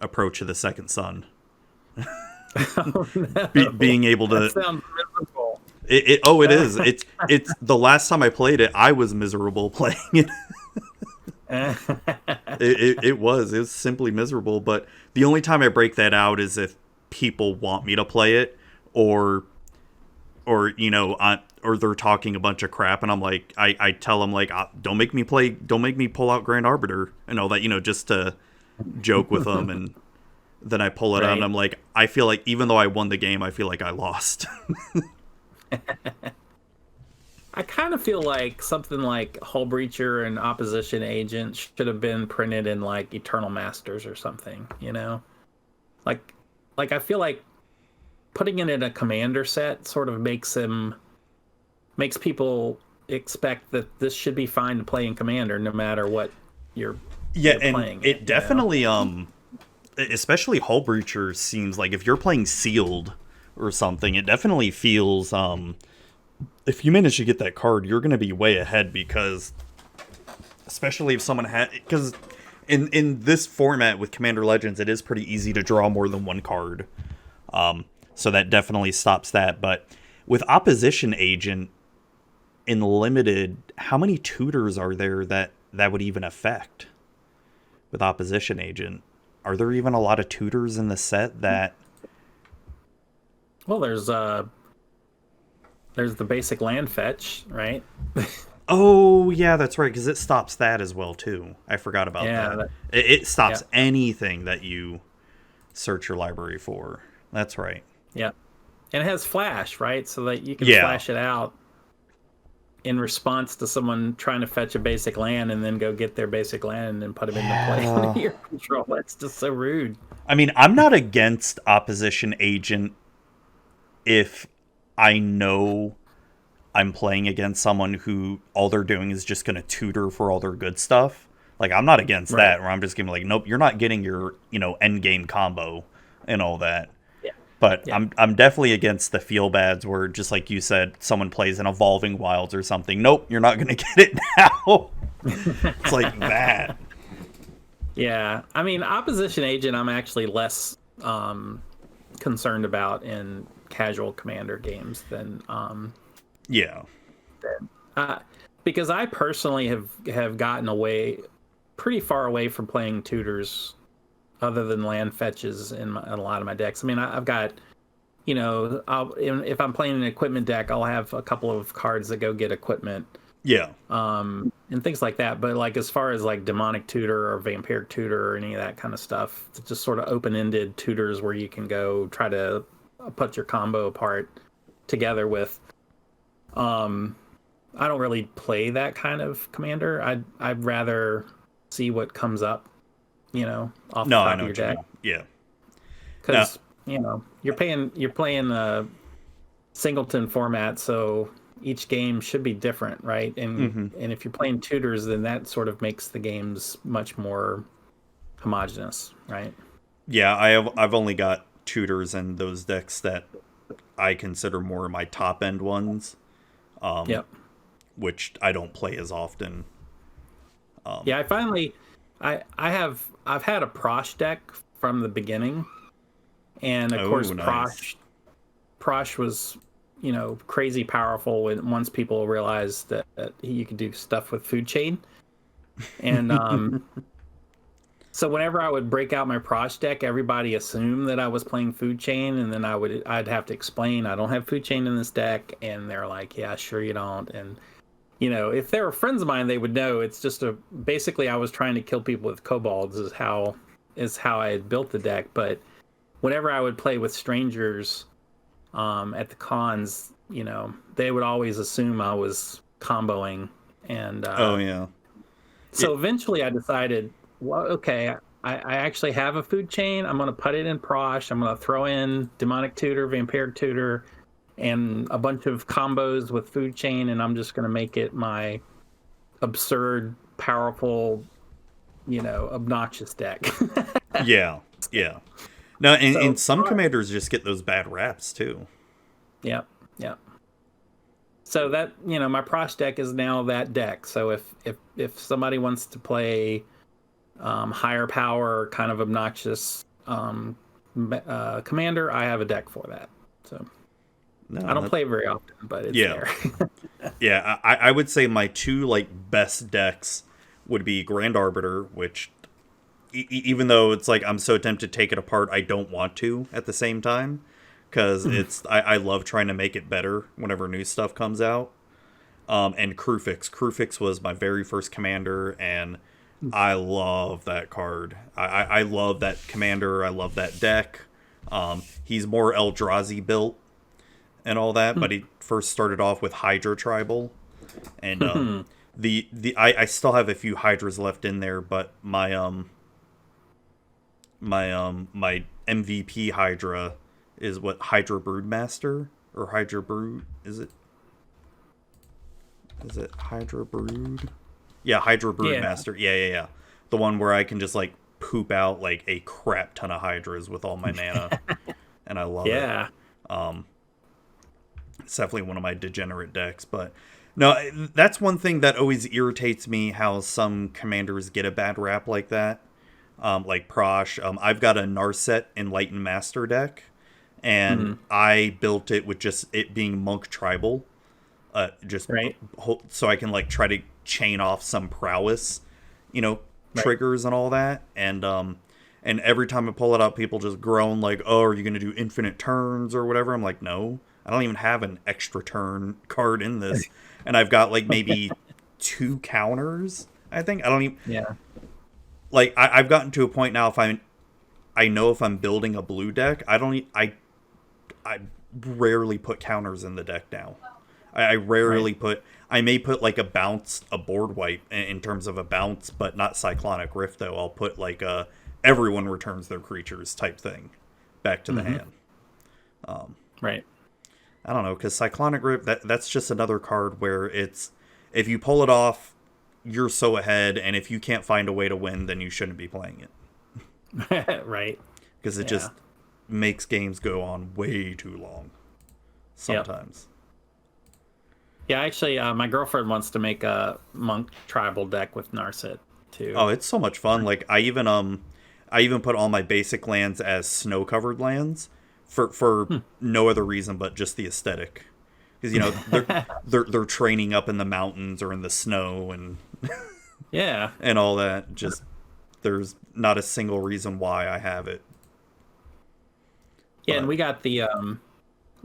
Approach of the Second Sun. Oh, no. Being able to. That sounds miserable. It is. It's the last time I played it, I was miserable playing it. It was simply miserable. But the only time I break that out is if people want me to play it, or they're talking a bunch of crap, and I'm like, I tell them like, don't make me pull out Grand Arbiter and all that, just to joke with them, and then I pull it out, and I'm like, I feel like even though I won the game, I feel like I lost. I kind of feel like something like Hull Breacher and Opposition Agent should have been printed in like Eternal Masters or something, Like I feel like putting it in a commander set sort of makes people expect that this should be fine to play in commander no matter what you're playing. It definitely especially Hull Breacher seems like if you're playing sealed or something, it definitely feels if you manage to get that card, you're going to be way ahead, because especially if someone because in this format with Commander Legends, it is pretty easy to draw more than one card. So that definitely stops that. But with Opposition Agent in Limited, how many tutors are there that would even affect? With Opposition Agent, are there even a lot of tutors in the set that... Well, there's the basic land fetch, right? Oh, yeah, that's right, because it stops that as well, too. I forgot about that. It stops anything that you search your library for. That's right. Yeah. And it has flash, right? So that you can flash it out in response to someone trying to fetch a basic land and then go get their basic land and put them into play under your control. That's just so rude. I mean, I'm not against Opposition Agent if I know I'm playing against someone who all they're doing is just going to tutor for all their good stuff. Like, I'm not against that, where I'm just going to be like, nope, you're not getting your, end game combo and all that. Yeah. But Yeah. I'm definitely against the feel bads where, just like you said, someone plays an Evolving Wilds or something. Nope, you're not going to get it now. It's like that. Yeah, I mean, opposition agent, I'm actually less concerned about in casual commander games than Yeah. uh, because I personally have gotten away pretty far away from playing tutors, other than land fetches in a lot of my decks. I mean, I've got, if I'm playing an equipment deck, I'll have a couple of cards that go get equipment, Yeah. and things like that. But like as far as like demonic tutor or vampiric tutor or any of that kind of stuff, it's just sort of open-ended tutors where you can go try to put your combo apart together with. I don't really play that kind of commander. I'd rather see what comes up, off the No, I top know of your what you deck, mean. Yeah. No. because you're playing a singleton format, so each game should be different, right? And if you're playing tutors, then that sort of makes the games much more homogenous, right? Yeah, I've only got tutors and those decks that I consider more my top end ones, Yep. which I don't play as often. Yeah, I've had a Prosh deck from the beginning, and of Oh, course nice. Prosh was, crazy powerful once people realized that you could do stuff with food chain. And so whenever I would break out my Prosh deck, everybody assumed that I was playing food chain, and then I'd have to explain I don't have food chain in this deck, and they're like, yeah, sure you don't. And if they were friends of mine, they would know. It's just basically I was trying to kill people with kobolds is how I had built the deck. But whenever I would play with strangers at the cons, they would always assume I was comboing. And Oh yeah. so eventually I decided, well, okay, I actually have a food chain. I'm going to put it in Prosh. I'm going to throw in Demonic Tutor, Vampiric Tutor, and a bunch of combos with food chain, and I'm just going to make it my absurd, powerful, obnoxious deck. Yeah. Yeah. No, and So, some commanders just get those bad raps too. yeah, yeah. So that my Prosh deck is now that deck. So if somebody wants to play higher power, kind of obnoxious commander, I have a deck for that. So No, I don't play very often, but it's yeah. there. Yeah, I would say my two like best decks would be Grand Arbiter, which even though it's like I'm so tempted to take it apart, I don't want to at the same time because I love trying to make it better whenever new stuff comes out. And Crewfix. Crewfix was my very first commander, and I love that card. I love that commander. I love that deck. He's more Eldrazi built and all that, but he first started off with Hydra Tribal, and I still have a few Hydras left in there, but my MVP Hydra is what, Hydra Broodmaster or Hydra Brood, is it Hydra Brood? Yeah, Hydra Broodmaster. Yeah. The one where I can just like poop out like a crap ton of Hydras with all my mana, and I love it. Yeah. It's definitely one of my degenerate decks, but no, that's one thing that always irritates me, how some commanders get a bad rap like that. Like Prosh. I've got a Narset Enlightened Master deck, and I built it with just it being Monk Tribal. Just Right. so I can like try to chain off some prowess, Right. triggers and all that. And every time I pull it up, people just groan like, "Oh, are you going to do infinite turns or whatever?" I'm like, "No, I don't even have an extra turn card in this, and I've got like maybe 2 counters. I think I don't even Yeah. like. I've gotten to a point now. I know if I'm building a blue deck, I rarely put counters in the deck now. I rarely put. I may put like a board wipe in terms of a bounce, but not Cyclonic Rift though. I'll put like a everyone returns their creatures type thing back to the hand. Right. I don't know, because Cyclonic Rift, that's just another card where it's if you pull it off, you're so ahead, and if you can't find a way to win, then you shouldn't be playing it Right. because it just makes games go on way too long sometimes. Yeah, actually, my girlfriend wants to make a monk tribal deck with Narset too. Oh, it's so much fun. Like I even put all my basic lands as snow covered lands for no other reason but just the aesthetic. Because they're training up in the mountains or in the snow and Yeah. and all that. Just there's not a single reason why I have it. Yeah, and But we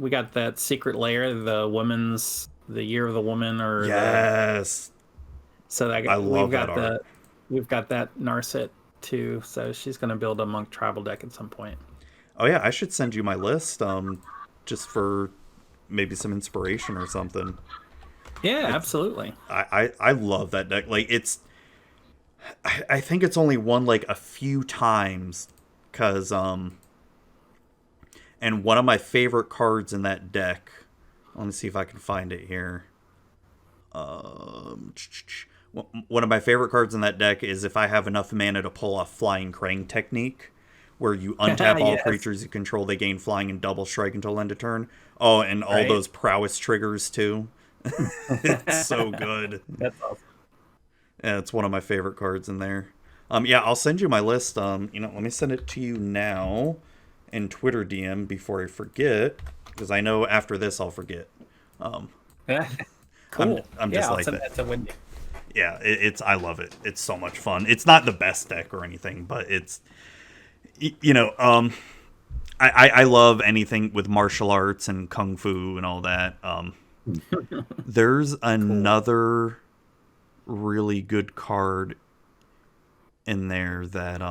got that secret layer, the year of the woman, or yes, I we've love that got art. we've got that Narset too. So she's gonna build a monk tribal deck at some point. Oh yeah, I should send you my list just for maybe some inspiration or something. Yeah, It's absolutely. I love that deck. Like I think it's only won like a few times cuz and one of my favorite cards in that deck. Let me see if I can find it here. Um One of my favorite cards in that deck is if I have enough mana to pull off Flying Krang technique, where you untap all Yes. creatures you control, they gain flying and double strike until end of turn. Oh, and all Right. those prowess triggers too. It's so good. That's awesome. Yeah, it's one of my favorite cards in there. Yeah, I'll send you my list. Let me send it to you now in Twitter DM before I forget, because I know after this I'll forget. Um, Yeah. I'm Cool. I'm Yeah, just I'll like send that. that to Wendy. Yeah, it's I love it. It's so much fun. It's not the best deck or anything, but it's y- you know I love anything with martial arts and kung fu and all that. There's Cool. another really good card in there that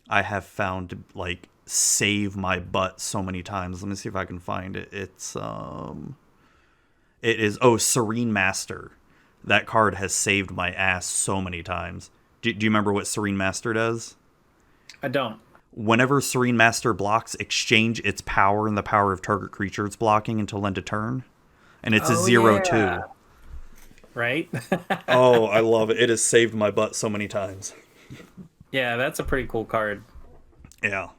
I have found to like save my butt so many times. Let me see if I can find it. It is Serene Master. That card has saved my ass so many times. Do you remember what Serene Master does? I don't. Whenever Serene Master blocks, exchange its power and the power of target creature it's blocking until end of turn. And it's a Oh 0/2. yeah. Right? Oh, I love it. It has saved my butt so many times. Yeah, that's a pretty cool card. Yeah.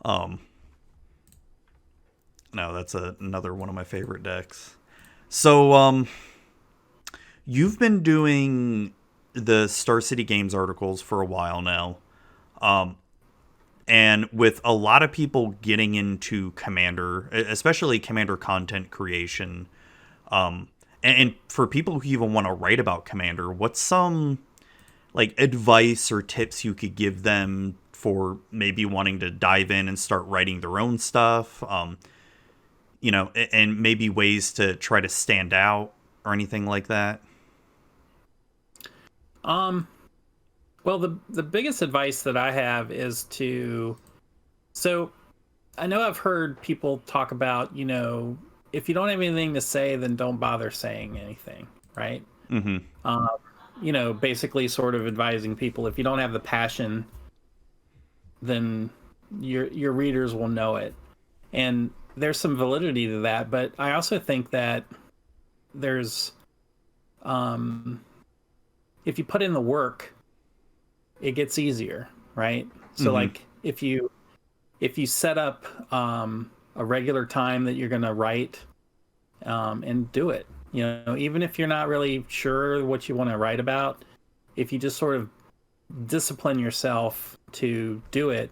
Um no, that's another one of my favorite decks. So you've been doing the Star City Games articles for a while now. And with a lot of people getting into Commander, especially Commander content creation, and for people who even want to write about Commander, what's some like advice or tips you could give them for maybe wanting to dive in and start writing their own stuff? And maybe ways to try to stand out or anything like that. Um, well, the biggest advice that I have is to so I know I've heard people talk about, if you don't have anything to say, then don't bother saying anything, right? Mm-hmm. Um, basically sort of advising people if you don't have the passion, then your readers will know it. And there's some validity to that, but I also think that there's um if you put in the work, it gets easier, right? So Mm-hmm. like if you set up a regular time that you're going to write, and do it, even if you're not really sure what you want to write about, if you just sort of discipline yourself to do it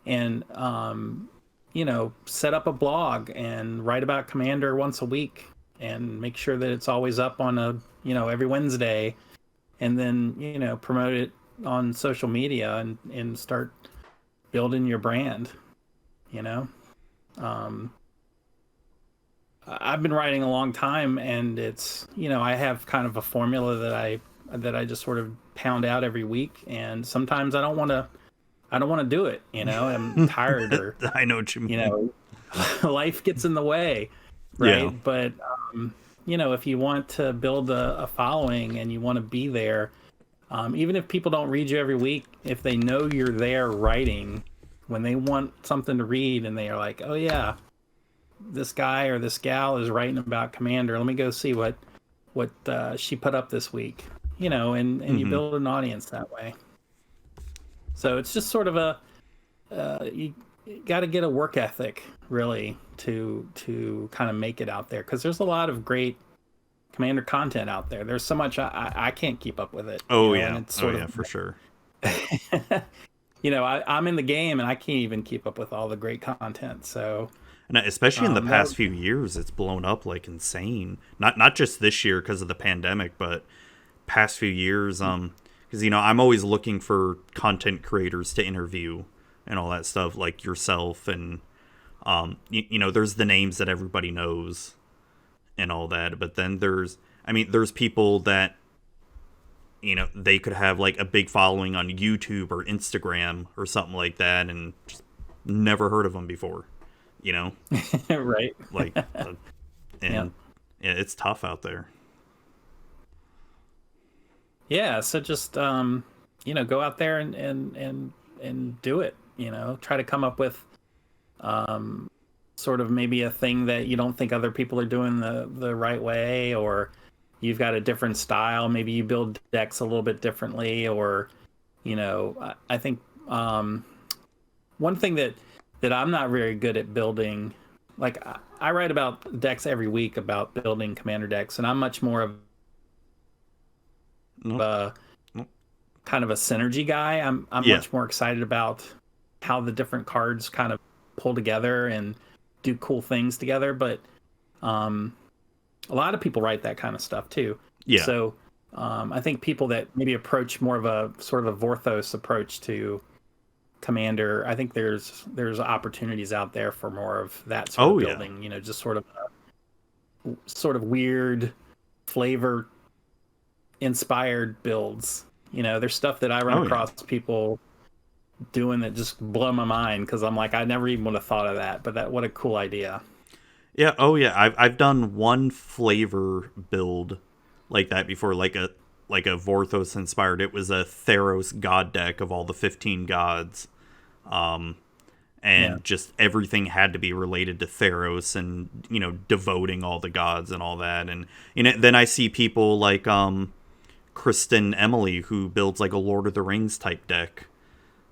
and set up a blog and write about Commander once a week and make sure that it's always up on every Wednesday, and then promote it on social media and start building your brand. you know um I've been writing a long time, and it's I have kind of a formula that I just sort of pound out every week, and sometimes I don't want to do it. I'm tired, or I know what you you mean. know life gets in the way, Yeah. right? But if you want to build a following and you want to be there, even if people don't read you every week, if they know you're there writing, when they want something to read and they are like, oh yeah, this guy or this gal is writing about Commander, let me go see what she put up this week, and you Mm-hmm. build an audience that way. So it's just sort of a you got to get a work ethic really to kind of make it out there, because there's a lot of great Commander content out there. There's so much I can't keep up with it. Oh And yeah. it's Oh sort yeah, of for sure. I'm in the game and I can't even keep up with all the great content. So And especially in the that past few years, it's blown up like insane. Not just this year because of the pandemic, but past few years. Because I'm always looking for content creators to interview and all that stuff, like yourself, and there's the names that everybody knows and all that. But then there's people that they could have like a big following on YouTube or Instagram or something like that, and just never heard of them before. right. Like, and yeah, it's tough out there. Yeah, so just go out there and do it. Try to come up with sort of maybe a thing that you don't think other people are doing the right way, or you've got a different style. Maybe you build decks a little bit differently, or I think one thing that I'm not very good at building. Like I write about decks every week about building commander decks, and I'm much more of a kind of a synergy guy. I'm much more excited about how the different cards kind of pull together and do cool things together. But a lot of people write that kind of stuff too. Yeah. So I think people that maybe approach more of a sort of a Vorthos approach to Commander, I think there's opportunities out there for more of that sort of building. Just sort of weird flavor inspired builds. There's stuff that I run across people doing that just blow my mind, because I'm like, I never even would have thought of that, but what a cool idea. Yeah. Oh yeah. I've done one flavor build like that before, like a Vorthos inspired. It was a Theros god deck of all the 15 gods. Just everything had to be related to Theros, and devoting all the gods and all that. And then I see people like Kristen Emily, who builds like a Lord of the Rings type deck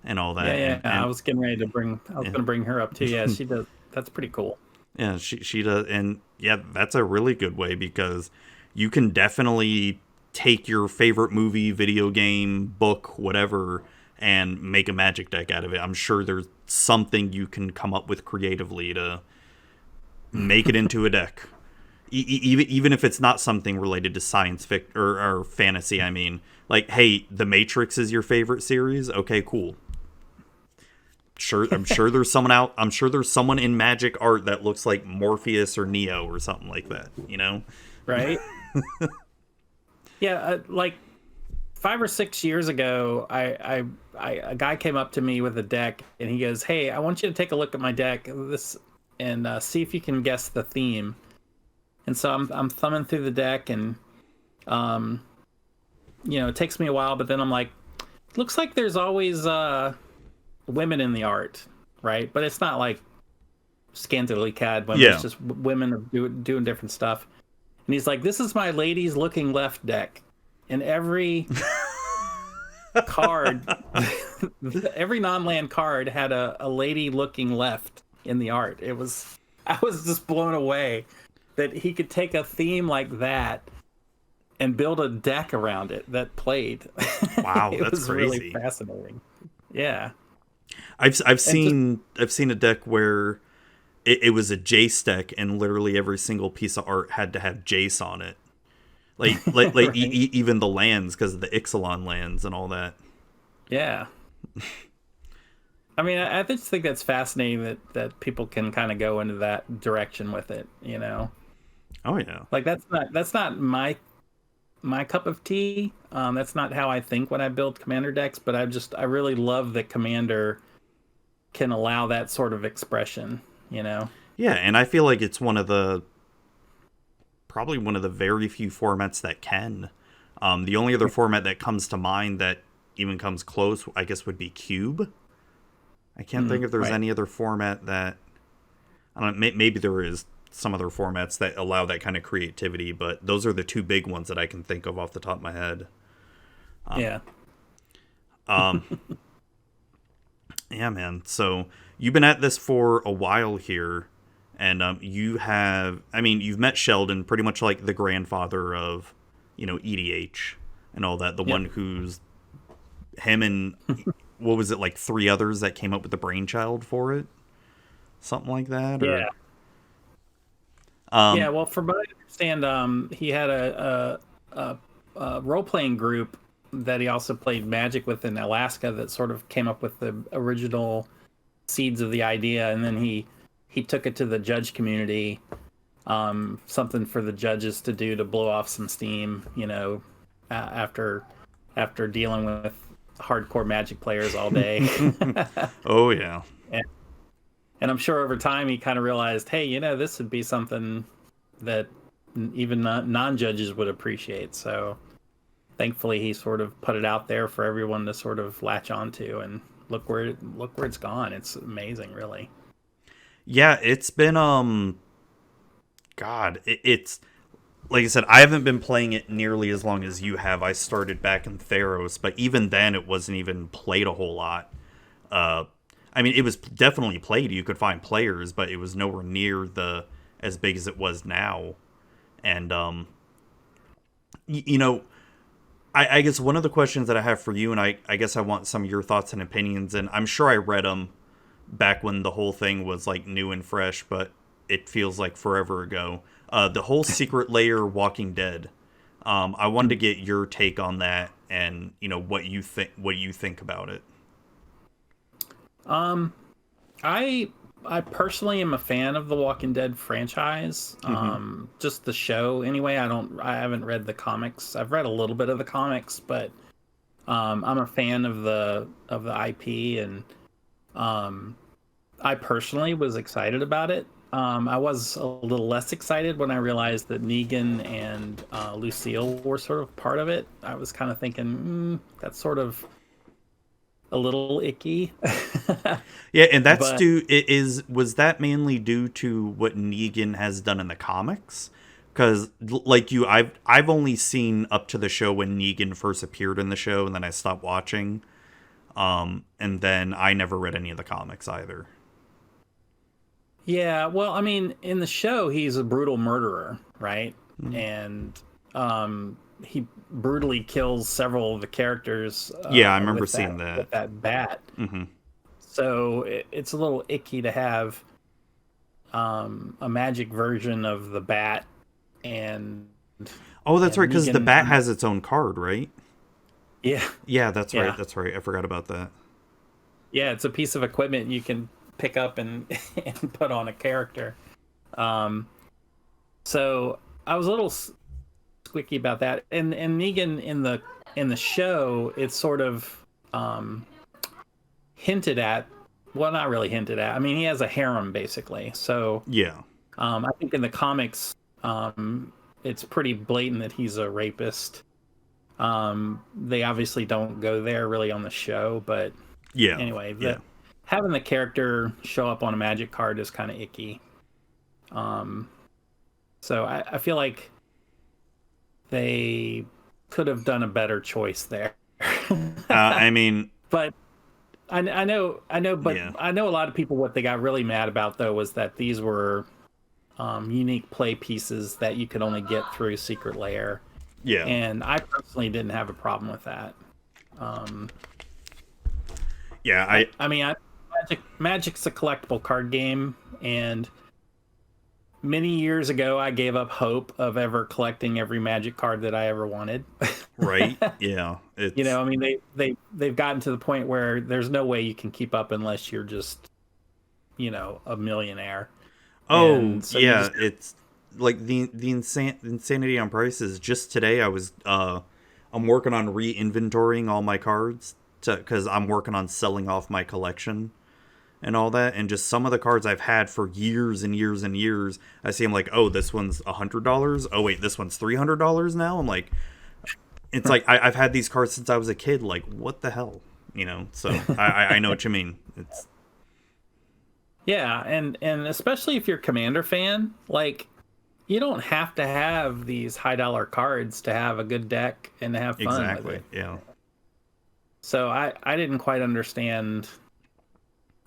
and all that. And I was getting ready to going to bring her up too. Yeah, she does. That's pretty cool. Yeah, she does. And yeah, that's a really good way, because you can definitely take your favorite movie, video game, book, whatever, and make a Magic deck out of it. I'm sure there's something you can come up with creatively to make it into a deck. Even if it's not something related to science fiction or fantasy. I mean, like, hey, The Matrix is your favorite series? Okay, cool. I'm sure there's someone in Magic art that looks like Morpheus or Neo or something like that, Right? Yeah, like 5 or 6 years ago, a guy came up to me with a deck, and he goes, "Hey, I want you to take a look at my deck, and see if you can guess the theme." And so I'm thumbing through the deck, and it takes me a while, but then I'm like, looks like there's always women in the art, right? But it's not like scantily clad women. Yeah. It's just women are doing different stuff. And he's like, "This is my ladies looking left deck." And every card, every non-land card had a lady looking left in the art. I was just blown away that he could take a theme like that and build a deck around it that played. Wow, It that's was crazy. really fascinating. Yeah. I've seen a deck where it was a Jace deck, and literally every single piece of art had to have Jace on it. Like Right. Even the lands, because of the Ixalan lands and all that. Yeah. I mean, I just think that's fascinating that people can kind of go into that direction with it, Oh yeah. Like that's not my cup of tea. That's not how I think when I build commander decks, but I really love that Commander can allow that sort of expression, Yeah, and I feel like it's probably one of the very few formats that can. The only other format that comes to mind that even comes close, I guess, would be Cube. I can't think if there's right. any other format that... I don't know, maybe there is some other formats that allow that kind of creativity, but those are the two big ones that I can think of off the top of my head. Yeah. Yeah, man. So you've been at this for a while here, and you have, I mean, you've met Sheldon, pretty much like the grandfather of, EDH and all that. The Yep. one who's him and what was it, like three others that came up with the brainchild for it, something like that, Yeah. or Yeah. um, Well, from what I understand, he had a role playing group that he also played Magic with in Alaska that sort of came up with the original seeds of the idea, and then he took it to the judge community, something for the judges to do to blow off some steam, after dealing with hardcore Magic players all day. oh yeah, and, and I'm sure over time he kind of realized, hey, this would be something that even non-judges would appreciate. So thankfully he sort of put it out there for everyone to sort of latch onto, and look where it's gone. It's amazing, really. yeah. It's been God, it's like I said, I haven't been playing it nearly as long as you have. I started back in Theros, but even then, it wasn't even played a whole lot. Uh, I mean, it was definitely played. You could find players, but it was nowhere near the as big as it was now. And y- you know, I guess one of the questions that I have for you, and I guess I want some of your thoughts and opinions. And I'm sure I read them back when the whole thing was like new and fresh, but it feels like forever ago. The whole secret layer Walking Dead. I wanted to get your take on that, and what you think about it. Um, I personally am a fan of the Walking Dead franchise. Hmm. Just the show anyway. I haven't read the comics. I've read a little bit of the comics, but I'm a fan of the IP, and um, I personally was excited about it. I was a little less excited when I realized that Negan and Lucille were sort of part of it. I was kind of thinking, that's sort of a little icky. Yeah, and that's But due. It is was that mainly due to what Negan has done in the comics? Because like you, I've only seen up to the show when Negan first appeared in the show, and then I stopped watching. And then I never read any of the comics either. yeah, well, I mean, in the show, he's a brutal murderer, right? Mm. And he brutally kills several of the characters Yeah, I remember seeing that. with that bat. Hmm. So it's a little icky to have a magic version of the bat and Oh, that's right, because the Negan. bat has its own card, right? Yeah, Yeah, that's right. yeah, That's right. I forgot about that. yeah. It's a piece of equipment you can pick up and and put on a character. Um, so I was a little squeaky about that. And Negan in the show, it's sort of hinted at. Well, not really hinted at. I mean, he has a harem basically. So Yeah. I think in the comics, it's pretty blatant that he's a rapist. They obviously don't go there really on the show, but Yeah. anyway, Yeah. having the character show up on a magic card is kind of icky. Um, so I feel like they could have done a better choice there. I mean, But but yeah. I know a lot of people. What they got really mad about though was that these were unique play pieces that you could only get through Secret Lair, Yeah. and I personally didn't have a problem with that. Um, Yeah. I. I mean, Magic's a collectible card game, and many years ago, I gave up hope of ever collecting every Magic card that I ever wanted. Right. Yeah. It's. I mean, they've gotten to the point where there's no way you can keep up unless you're just, a millionaire. Oh And so you yeah. just It's like insanity on prices. Just today, I'm working on re-inventorying all my cards because I'm working on selling off my collection and all that, and just some of the cards I've had for years and years and years. I see them like, oh, this one's $100. Oh wait, this one's $300 now. I'm like, it's like I've had these cards since I was a kid. Like, what the hell, So I know what you mean. It's Yeah, and especially if you're a Commander fan, like you don't have to have these high dollar cards to have a good deck and to have fun with exactly, it. yeah. So I didn't quite understand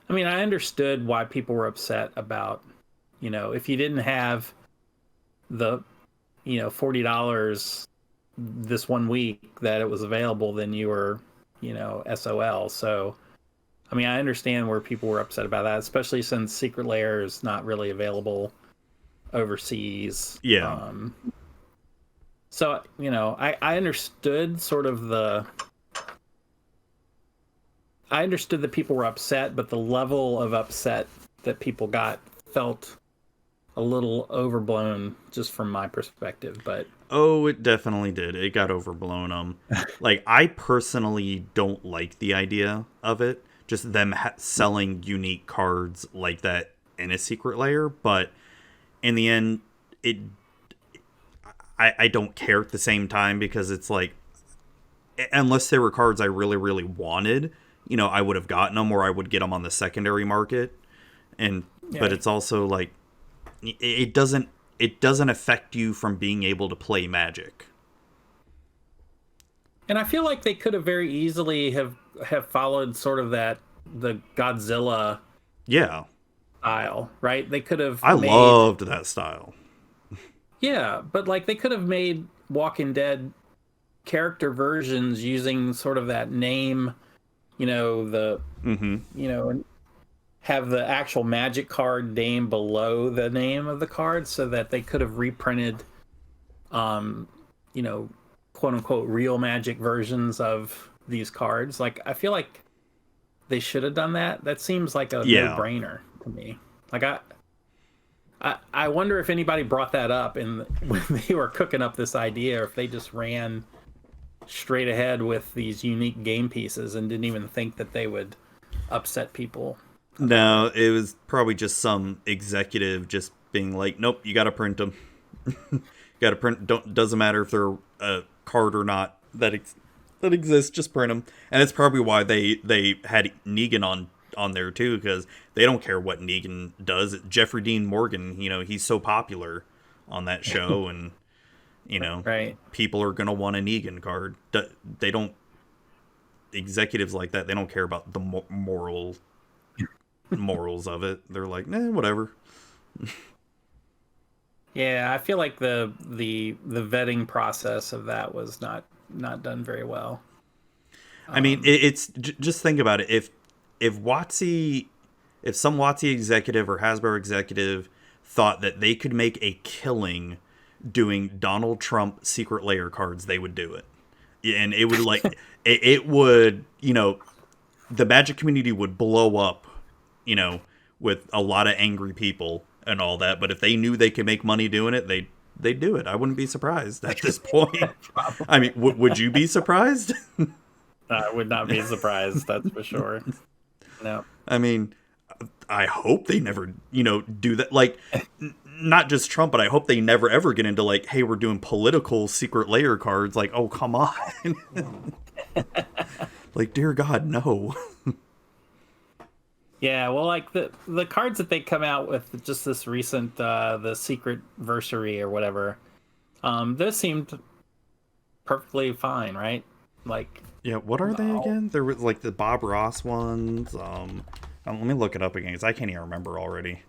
I mean, I understood why people were upset about, if you didn't have the, $40 this one week that it was available, then you were, SOL. So, I mean, I understand where people were upset about that, especially since Secret Lair is not really available overseas. Yeah. So, I understood sort of I understood that people were upset, but the level of upset that people got felt a little overblown just from my perspective. But Oh, it definitely did. It got overblown. Like, I personally don't like the idea of it. Just them selling unique cards like that in a secret layer. But in the end, it I don't care at the same time, because it's like, unless there were cards I really, really wanted, I would have gotten them, or I would get them on the secondary market. And yeah. But it's also like, it doesn't affect you from being able to play Magic. And I feel like they could have very easily have followed sort of the Godzilla style, right? They could have loved that style. Yeah, but like they could have made Walking Dead character versions using sort of that name, and have the actual Magic card name below the name of the card, so that they could have reprinted, quote unquote real Magic versions of these cards. Like, I feel like they should have done that. That seems like a no-brainer to me. Like, I wonder if anybody brought that up when they were cooking up this idea, or if they just ran straight ahead with these unique game pieces and didn't even think that they would upset people. No, it was probably just some executive just being like, nope, you got to print them. You got to print. Doesn't matter if they're a card or not that exists, just print them. And it's probably why they had Negan on there too, because they don't care what Negan does. Jeffrey Dean Morgan, he's so popular on that show, and right. People are gonna want a Negan card. They don't, executives like that, they don't care about the morals of it. They're like, nah, whatever. Yeah, I feel like the vetting process of that was not done very well. I mean, it's just think about it. If some WotC executive or Hasbro executive thought that they could make a killing doing Donald Trump Secret Lair cards, they would do it. And it would it would, the Magic community would blow up, with a lot of angry people and all that. But if they knew they could make money doing it, they'd do it. I wouldn't be surprised at this point. I mean, would you be surprised? I would not be surprised, that's for sure. No. I mean, I hope they never, do that. Like, not just Trump, but I hope they never ever get into like, hey, we're doing political secret layer cards. Like, oh, come on. Like, dear God, no. Yeah, well, like the cards that they come out with just this recent, the Secret Versary or whatever, those seemed perfectly fine, right? Like, yeah, what are they again? There was like the Bob Ross ones. Let me look it up again, because I can't even remember already.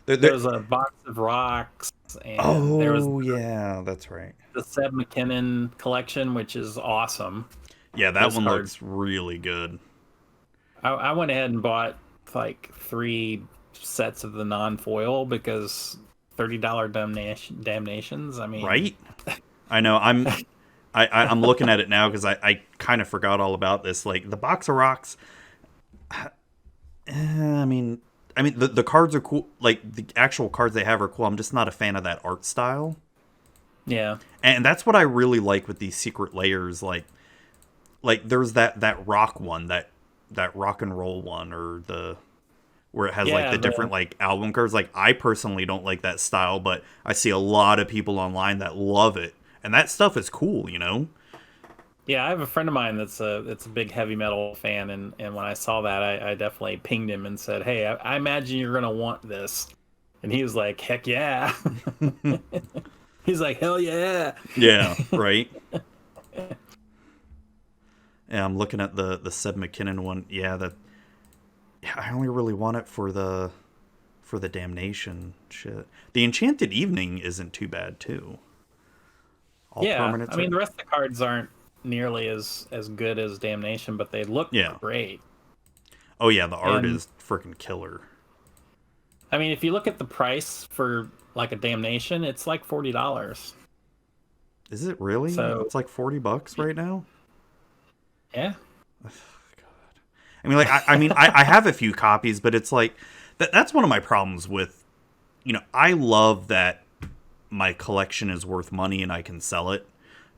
There was a Box of Rocks, and there was yeah, that's right. The Seb McKinnon collection, which is awesome. Yeah, that one looks really good. I went ahead and bought like 3 sets of the non-foil because $30 damnations. I mean, right? I know. I'm looking at it now because I kind of forgot all about this. Like the Box of Rocks. I mean, the cards are cool. Like the actual cards they have are cool. I'm just not a fan of that art style. Yeah, and that's what I really like with these secret layers. Like there's that rock one, that rock and roll one, or where it has like the different like album covers. Like, I personally don't like that style, but I see a lot of people online that love it, and that stuff is cool, Yeah, I have a friend of mine that's a big heavy metal fan, and when I saw that, I definitely pinged him and said, "Hey, I imagine you're gonna want this," and he was like, "Heck yeah!" He's like, "Hell yeah!" Yeah, right. Yeah, I'm looking at the Seb McKinnon one. Yeah, Yeah, I only really want it for the damnation shit. The Enchanted Evening isn't too bad too. All Yeah, permanents I mean are. the rest of the cards aren't nearly as good as Damnation, but they look Yeah. great. Oh yeah, the art And is freaking killer. I mean, if you look at the price for like a Damnation, it's like $40. Is it really? So It's like $40 right now. yeah, I mean, like, I have a few copies, but it's like that's one of my problems with, I love that my collection is worth money and I can sell it,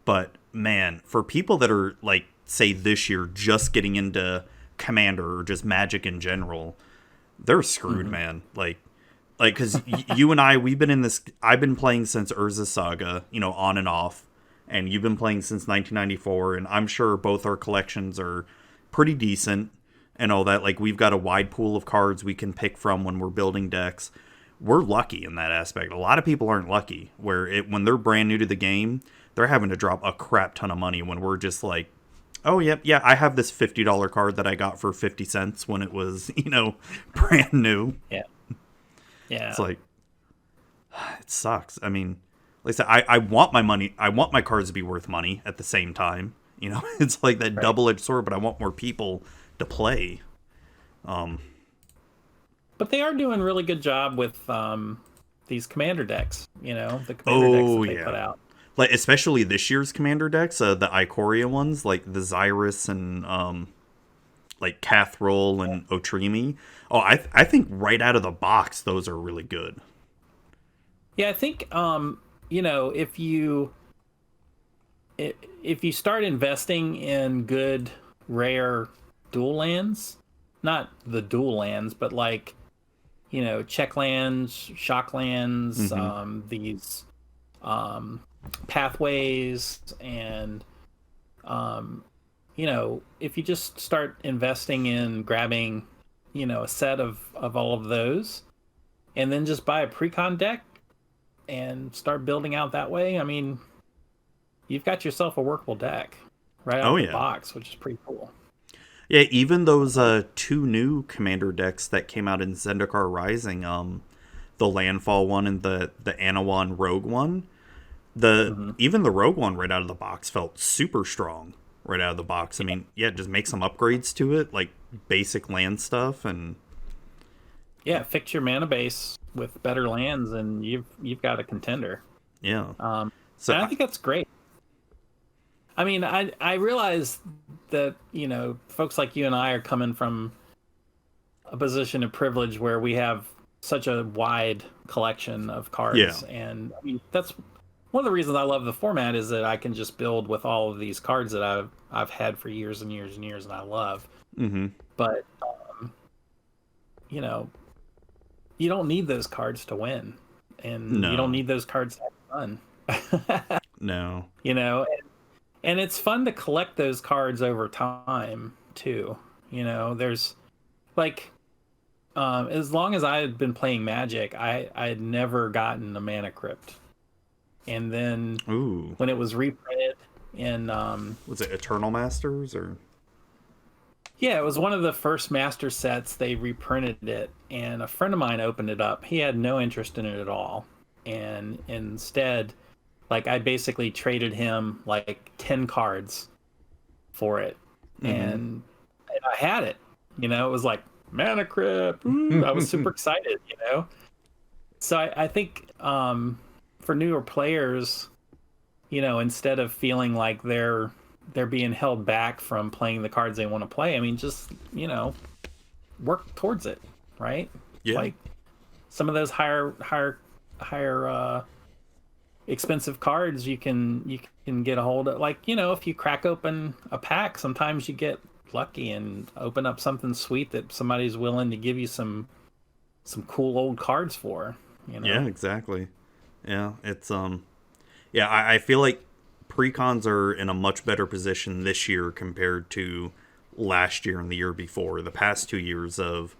but man, for people that are like, say this year just getting into Commander or just Magic in general, they're screwed, man. Like, because you and I, we've been in this. I've been playing since Urza Saga, on and off, and you've been playing since 1994, and I'm sure both our collections are pretty decent and all that. Like, we've got a wide pool of cards we can pick from when we're building decks. We're lucky in that aspect. A lot of people aren't lucky, when they're brand new to the game, they're having to drop a crap ton of money when we're just like, oh, yep, yeah, I have this $50 card that I got for 50 cents when it was, brand new. yeah, yeah. It's like, it sucks. I mean, like I said, I want my money. I want my cards to be worth money at the same time. It's like that double-edged sword, but I want more people to play. But they are doing a really good job with these Commander decks. The Commander decks that they put out. Like, especially this year's Commander decks, the Ikoria ones, like the Xyrus and like Cathrol and Otrimi. Oh, I think right out of the box, those are really good. Yeah, I think if you start investing in good rare dual lands, not the dual lands, but like check lands, shock lands, these pathways, and if you just start investing in grabbing a set of all of those, and then just buy a pre-con deck and start building out that way, I mean, you've got yourself a workable deck right out of the box, which is pretty cool. Yeah, even those two new Commander decks that came out in Zendikar Rising, the Landfall one and the Anawan Rogue one, even the Rogue one right out of the box felt super strong right out of the box. I mean, yeah, just make some upgrades to it, like basic land stuff, and fix your mana base with better lands, and you've got a contender. Yeah. So I think that's great. I mean, I realize that folks like you and I are coming from a position of privilege where we have such a wide collection of cards, and I mean that's one of the reasons I love the format, is that I can just build with all of these cards that I've had for years and years and years, and I love. Mm-hmm. But you don't need those cards to win, and you don't need those cards to have fun. No. And it's fun to collect those cards over time too. There's like, as long as I had been playing Magic, I had never gotten a Mana Crypt. And then when it was reprinted in was it Eternal Masters or? Yeah, it was one of the first master sets. They reprinted it, and a friend of mine opened it up. He had no interest in it at all, and instead, like, I basically traded him like 10 cards for it, and I had it. It was like Mana Crypt. I was super excited. So I think for newer players, instead of feeling like they're being held back from playing the cards they want to play, I mean, just work towards it, right? Yeah. Like some of those higher expensive cards you can get a hold of. Like, if you crack open a pack, sometimes you get lucky and open up something sweet that somebody's willing to give you some cool old cards for. Yeah, exactly. Yeah, it's I feel like pre-cons are in a much better position this year compared to last year and the year before. The past 2 years of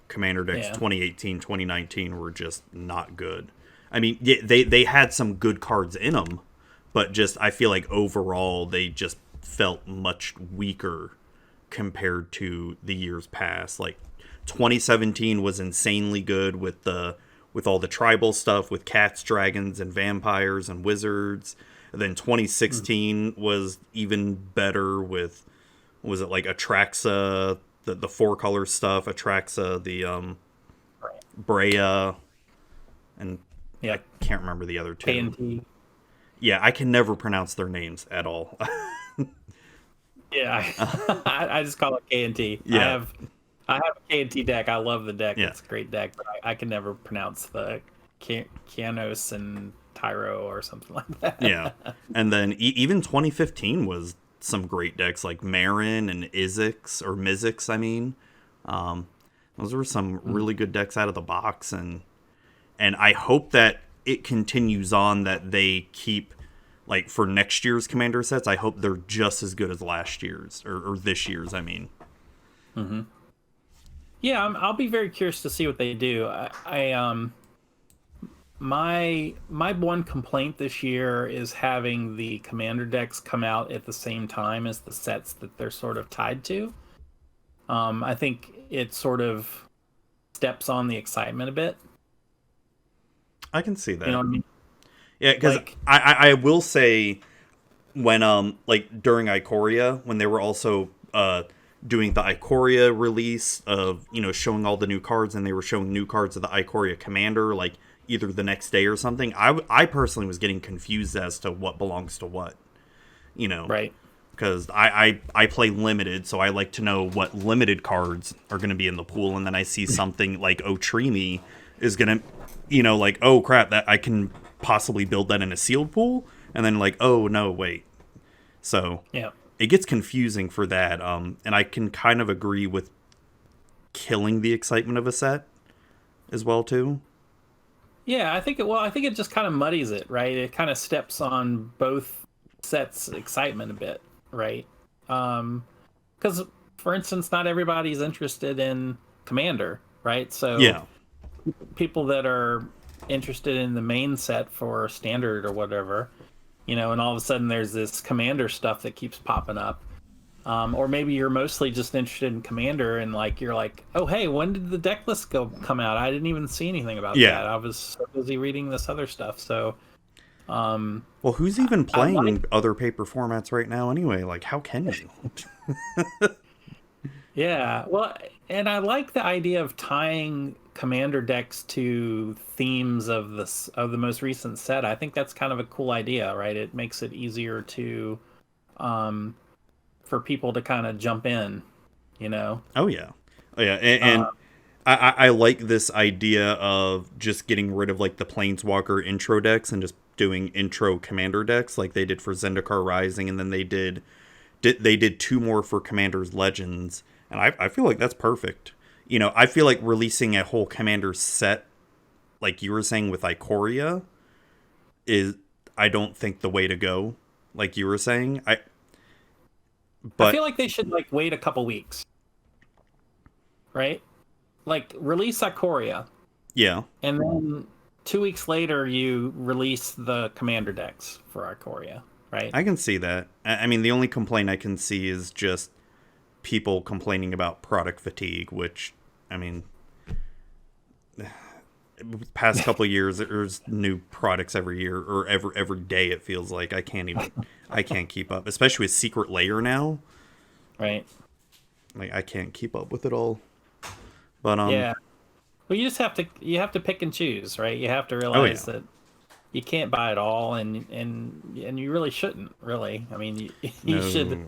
Commander decks, 2018, 2019, were just not good. I mean, they had some good cards in them, but just I feel like overall they just felt much weaker compared to the years past. Like 2017 was insanely good with all the tribal stuff with cats, dragons, and vampires and wizards. And then 2016 was even better with, was it like Atraxa, the four color stuff, Atraxa, the Brea, and Yeah, I can't remember the other two. K&T. Yeah, I can never pronounce their names at all. Yeah, I just call it K&T. Yeah. I have a K&T deck. I love the deck. Yeah. It's a great deck, but I can never pronounce the Kianos and Tyro or something like that. Yeah. And then even 2015 was some great decks like Marin and Mizzix, I mean. Those were some really good decks out of the box, and I hope that it continues on, that they keep, like, for next year's Commander sets, I hope they're just as good as last year's, or this year's, I mean. Mm-hmm. Yeah, I'll be very curious to see what they do. My one complaint this year is having the Commander decks come out at the same time as the sets that they're sort of tied to. I think it sort of steps on the excitement a bit. I can see that. You know what I mean? Yeah, because Like, I will say, when like during Ikoria, when they were also doing the Ikoria release of, you know, showing all the new cards, and they were showing new cards of the Ikoria Commander, like either the next day or something, I personally was getting confused as to what belongs to what, you know, right. because I play limited, so I like to know what limited cards are going to be in the pool, and then I see something like Otrimi is going to, you know, like, oh crap, that I can possibly build that in a sealed pool, and then like, oh no, wait. So Yeah. it gets confusing for that, and I can kind of agree with killing the excitement of a set as well too. Yeah, I think it just kind of muddies it, right? It kind of steps on both sets' excitement a bit, right? Because, for instance, not everybody's interested in Commander, right? So Yeah. people that are interested in the main set for Standard or whatever, you know, and all of a sudden there's this Commander stuff that keeps popping up. Or maybe you're mostly just interested in Commander, and like you're like, oh hey, when did the deck list come out? I didn't even see anything about that. I was so busy reading this other stuff. So, Well, who's even playing other paper formats right now anyway? Like, how can you? yeah, well, and I like the idea of tying Commander decks to themes of the most recent set. I think that's kind of a cool idea, right? It makes it easier to for people to kind of jump in, you know. Oh yeah, and I like this idea of just getting rid of like the Planeswalker intro decks and just doing intro Commander decks like they did for Zendikar Rising, and then they did two more for Commander's Legends, and I feel like that's perfect. You know, I feel like releasing a whole Commander set, like you were saying with Ikoria, is, I don't think, the way to go. Like you were saying, I feel like they should like wait a couple weeks, right? Like release Ikoria, yeah, and then 2 weeks later you release the Commander decks for Ikoria, right? I can see that. I mean, the only complaint I can see is just people complaining about product fatigue, which, I mean, past couple of years, there's new products every year, or every day, it feels like. I can't keep up, especially with Secret Layer now. Right. Like, I can't keep up with it all. But yeah. Well, you have to pick and choose, right? You have to realize that you can't buy it all, and you really shouldn't, really. I mean, you should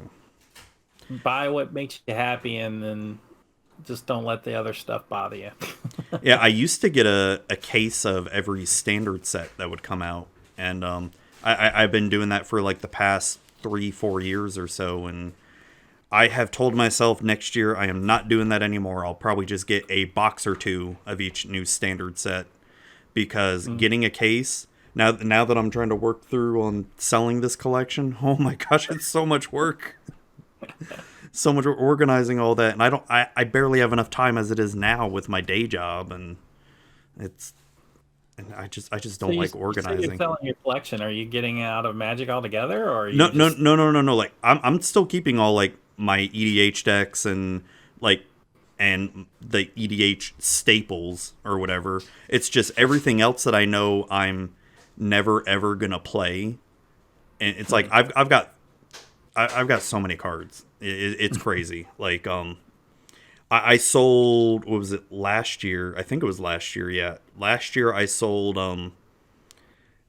buy what makes you happy, and then just don't let the other stuff bother you. Yeah, I used to get a case of every Standard set that would come out, and I've been doing that for like the past 3-4 years or so, and I have told myself next year I am not doing that anymore. I'll probably just get a box or two of each new Standard set, because getting a case, now that I'm trying to work through on selling this collection, oh my gosh, it's so much work. So much organizing all that, and I barely have enough time as it is now with my day job, and I just don't like organizing. You're selling your collection. Are you getting out of Magic altogether, or are you no. Like, I'm still keeping all like my EDH decks and like and the EDH staples or whatever. It's just everything else that I know I'm never ever gonna play, and it's like I've got so many cards. It's crazy. Like I sold, what was it, last year? I think it was last year. Yeah, last year I sold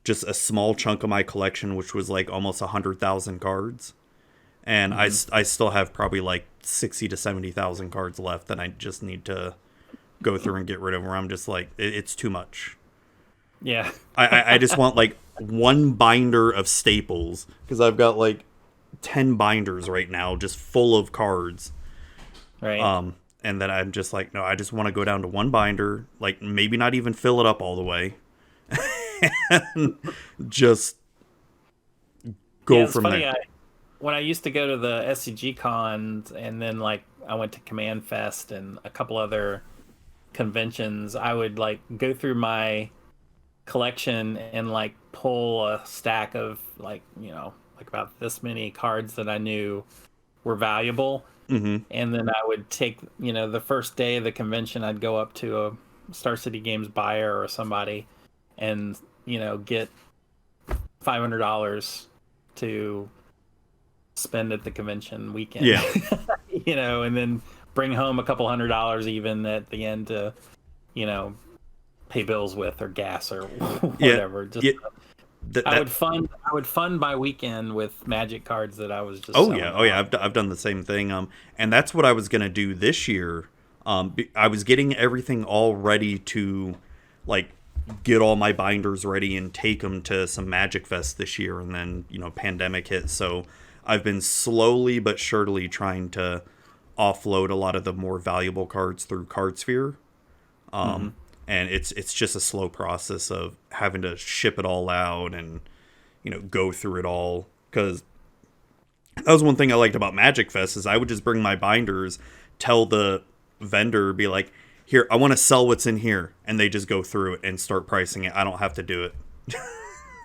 just a small chunk of my collection, which was like almost 100,000 cards. And I still have probably like 60 to 70,000 cards left that I just need to go through and get rid of, where I'm just like, it's too much. Yeah. I just want like one binder of staples, because I've got like 10 binders right now just full of cards. Right. And then I'm just like, no, I just want to go down to one binder, like maybe not even fill it up all the way. And just go from funny, there. When I used to go to the SCG cons, and then like I went to Command Fest and a couple other conventions, I would like go through my collection and like pull a stack of like, like about this many cards that I knew were valuable. Mm-hmm. And then I would take, the first day of the convention, I'd go up to a Star City Games buyer or somebody and, get $500 to spend at the convention weekend. Yeah. And then bring home a couple $100 even at the end to, pay bills with, or gas or whatever. Yeah. I would fund my weekend with Magic cards that I was just I've done the same thing, and that's what I was gonna do this year. I was getting everything all ready to like get all my binders ready and take them to some Magic Fest this year, and then pandemic hit, so I've been slowly but surely trying to offload a lot of the more valuable cards through CardSphere. And it's just a slow process of having to ship it all out and, go through it all. Because that was one thing I liked about Magic Fest, is I would just bring my binders, tell the vendor, be like, here, I want to sell what's in here. And they just go through it and start pricing it. I don't have to do it.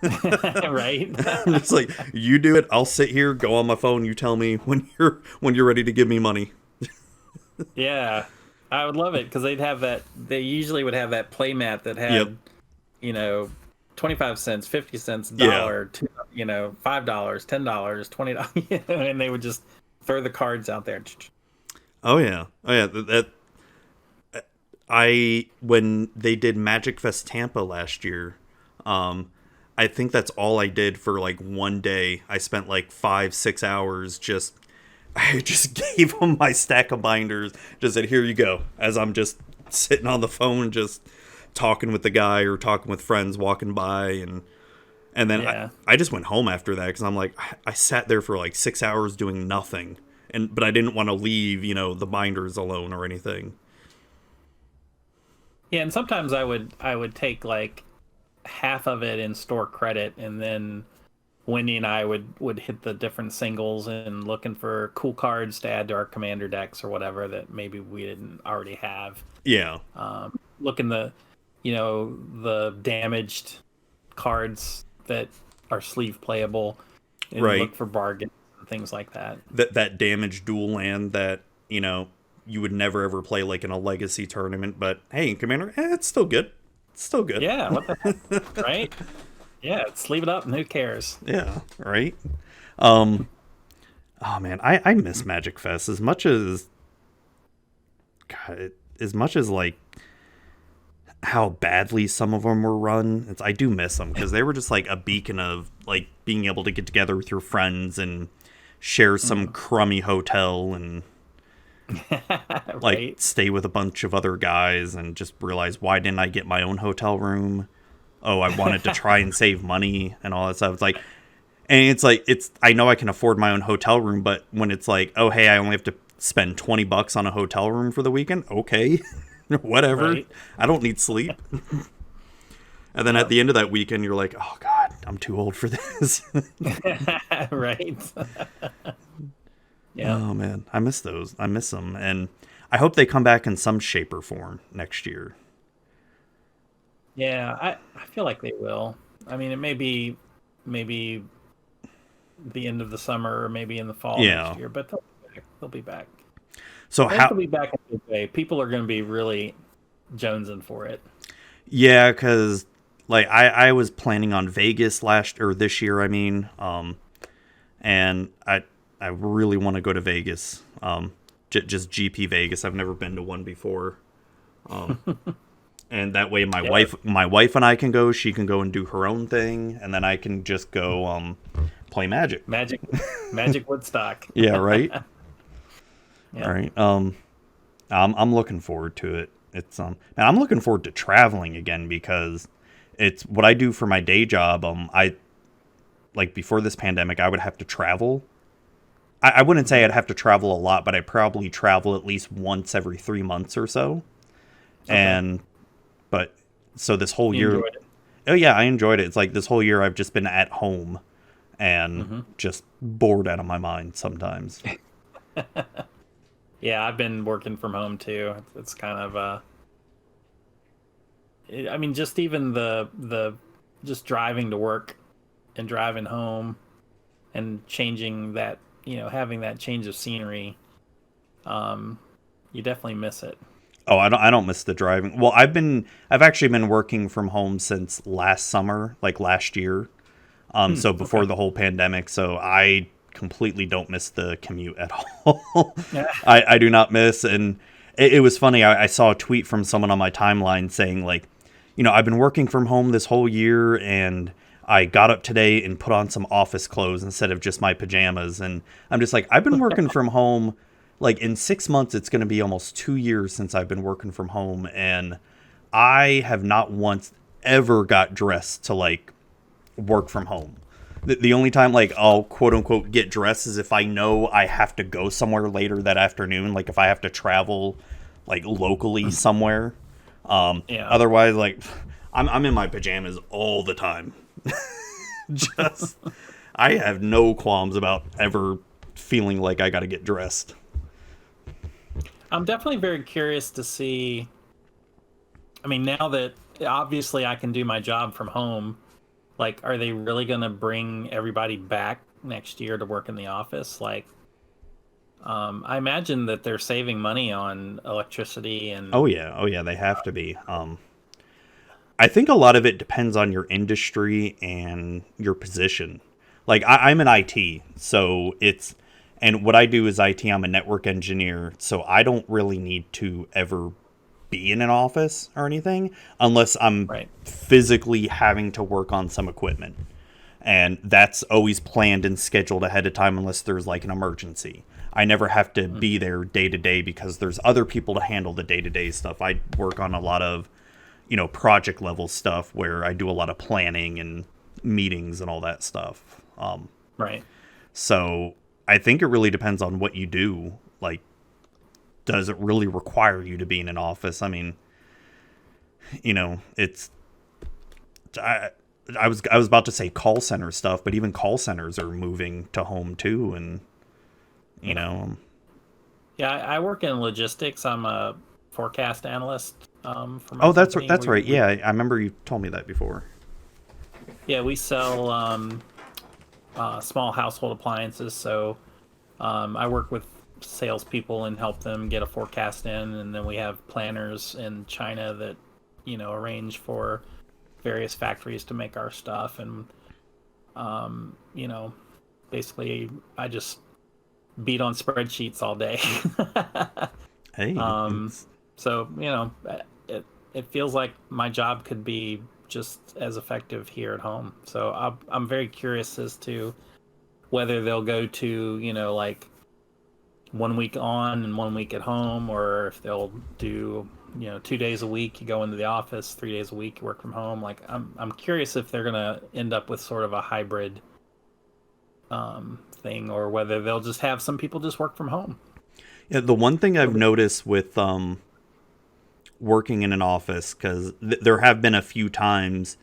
Right. It's like, you do it. I'll sit here, go on my phone. You tell me when you're ready to give me money. Yeah. I would love it, because they usually would have that play mat that had, 25 cents, 50 cents, dollar, $2, $5, $10, $20, and they would just throw the cards out there. Oh yeah. When they did Magic Fest Tampa last year, I think that's all I did for like one day. I spent like 5-6 hours I just gave them my stack of binders, just said, here you go, as I'm just sitting on the phone, just talking with the guy or talking with friends walking by. And then I just went home after that, because I'm like, I sat there for like 6 hours doing nothing. But I didn't want to leave, the binders alone or anything. Yeah, and sometimes I would take like half of it in store credit, and then Wendy and I would hit the different singles and looking for cool cards to add to our commander decks or whatever that maybe we didn't already have. Yeah. Looking the damaged cards that are sleeve playable, and look for bargains and things like that. That damaged dual land that, you would never ever play like in a legacy tournament, but hey, in Commander, it's still good. It's still good. Yeah, what the heck? Right? Yeah, sleeve it up and who cares? Yeah, right? Oh man, I miss Magic Fest as much as like how badly some of them were run. I do miss them, because they were just like a beacon of like being able to get together with your friends and share some crummy hotel and like stay with a bunch of other guys and just realize, why didn't I get my own hotel room? Oh, I wanted to try and save money and all that stuff. It's like, I know I can afford my own hotel room, but when it's like, oh, hey, I only have to spend $20 on a hotel room for the weekend. Okay, whatever. Right. I don't need sleep. And then at the end of that weekend, you're like, oh God, I'm too old for this. Right. Yeah. Oh man, I miss those. I miss them. And I hope they come back in some shape or form next year. Yeah, I feel like they will. I mean, it may be maybe the end of the summer or maybe in the fall next year, but they'll be back. So It'll how? be back in a good way. People are going to be really jonesing for it. Yeah, because like I was planning on Vegas last or this year. I mean, and I really want to go to Vegas. Just GP Vegas. I've never been to one before. And that way Yeah, my wife and I can go. She can go and do her own thing, and then I can just go play Magic. Magic, Magic Woodstock. Yeah, right. All Yeah. right. I'm looking forward to it. It's and I'm looking forward to traveling again because it's what I do for my day job. I like before this pandemic, I would have to travel. I wouldn't say I'd have to travel a lot, but I probably travel at least once every 3 months or so. Okay. And but so this whole You year, enjoyed it. oh yeah, I enjoyed it. It's like this whole year I've just been at home and Hmm. just bored out of my mind sometimes. Yeah, I've been working from home too. It's kind of I mean, just even the just driving to work and driving home and changing that, having that change of scenery, um, you definitely miss it. Oh, I don't miss the driving. Well, I've actually been working from home since last summer, like last year. So before Okay. the whole pandemic, so I completely don't miss the commute at all. Yeah. I do not miss, and it was funny. I saw a tweet from someone on my timeline saying like, I've been working from home this whole year, and I got up today and put on some office clothes instead of just my pajamas, and I'm just like, I've been working from home. Like in 6 months, it's going to be almost 2 years since I've been working from home, and I have not once ever got dressed to like work from home. The only time like I'll quote unquote get dressed is if I know I have to go somewhere later that afternoon, like if I have to travel like locally somewhere. Yeah. Otherwise, like I'm in my pajamas all the time. Just I have no qualms about ever feeling like I got to get dressed. I'm definitely very curious to see. I mean, now that obviously I can do my job from home, like, are they really going to bring everybody back next year to work in the office? Like, I imagine that they're saving money on electricity and. Oh yeah, they have to be. I think a lot of it depends on your industry and your position. Like I'm in IT, so it's and what I do is IT. I'm a network engineer, so I don't really need to ever be in an office or anything unless I'm Right. physically having to work on some equipment. And that's always planned and scheduled ahead of time unless there's like an emergency. I never have to be there day to day because there's other people to handle the day to day stuff. I work on a lot of, project level stuff where I do a lot of planning and meetings and all that stuff. Right. So I think it really depends on what you do. Like, does it really require you to be in an office? I mean, it's I I was about to say call center stuff, but even call centers are moving to home too, and you Yeah. know, Yeah. I work in logistics. I'm a forecast analyst for my oh, company. that's right. We Yeah, I remember you told me that before. yeah, we sell small household appliances. So I work with salespeople and help them get a forecast in, and then we have planners in China that arrange for various factories to make our stuff, and um, you know, basically I just beat on spreadsheets all day. Hey, um, it's so it feels like my job could be just as effective here at home. So I'm very curious as to whether they'll go to like 1 week on and 1 week at home, or if they'll do 2 days a week you go into the office, 3 days a week you work from home. Like I'm curious if they're gonna end up with sort of a hybrid thing, or whether they'll just have some people just work from home. yeah, the one thing I've It'll be noticed with working in an office because there have been a few times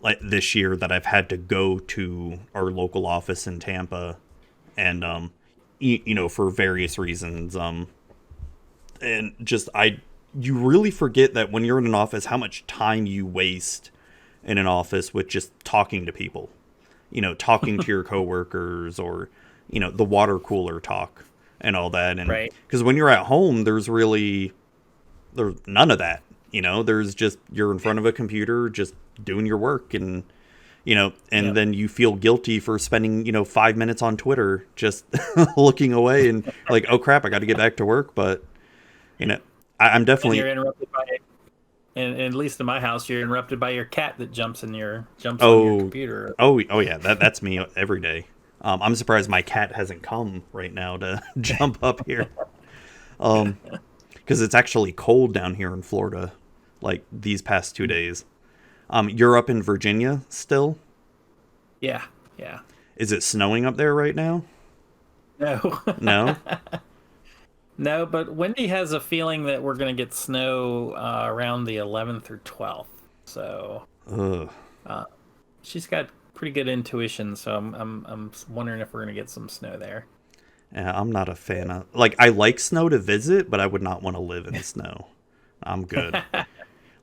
like this year that I've had to go to our local office in Tampa, and for various reasons, and just I you really forget that when you're in an office how much time you waste in an office with just talking to people, talking to your coworkers, or the water cooler talk. and all that. And Right. because when you're at home, there's none of that. There's just, you're in front of a computer just doing your work, and Yep. then you feel guilty for spending 5 minutes on Twitter just looking away and like, oh crap, I got to get back to work. But I'm And you're definitely. interrupted by, and at least in my house, you're interrupted by your cat that jumps on your Oh, computer. oh yeah, that's me every day. I'm surprised my cat hasn't come right now to jump up here. Because it's actually cold down here in Florida, like these past 2 days. You're up in Virginia still? Yeah, yeah. Is it snowing up there right now? No, No? no. But Wendy has a feeling that we're going to get snow around the 11th or 12th. So Ugh. she's got pretty good intuition. So I'm wondering if we're going to get some snow there. Yeah, I'm not a fan of, like, I like snow to visit, but I would not want to live in snow. I'm good.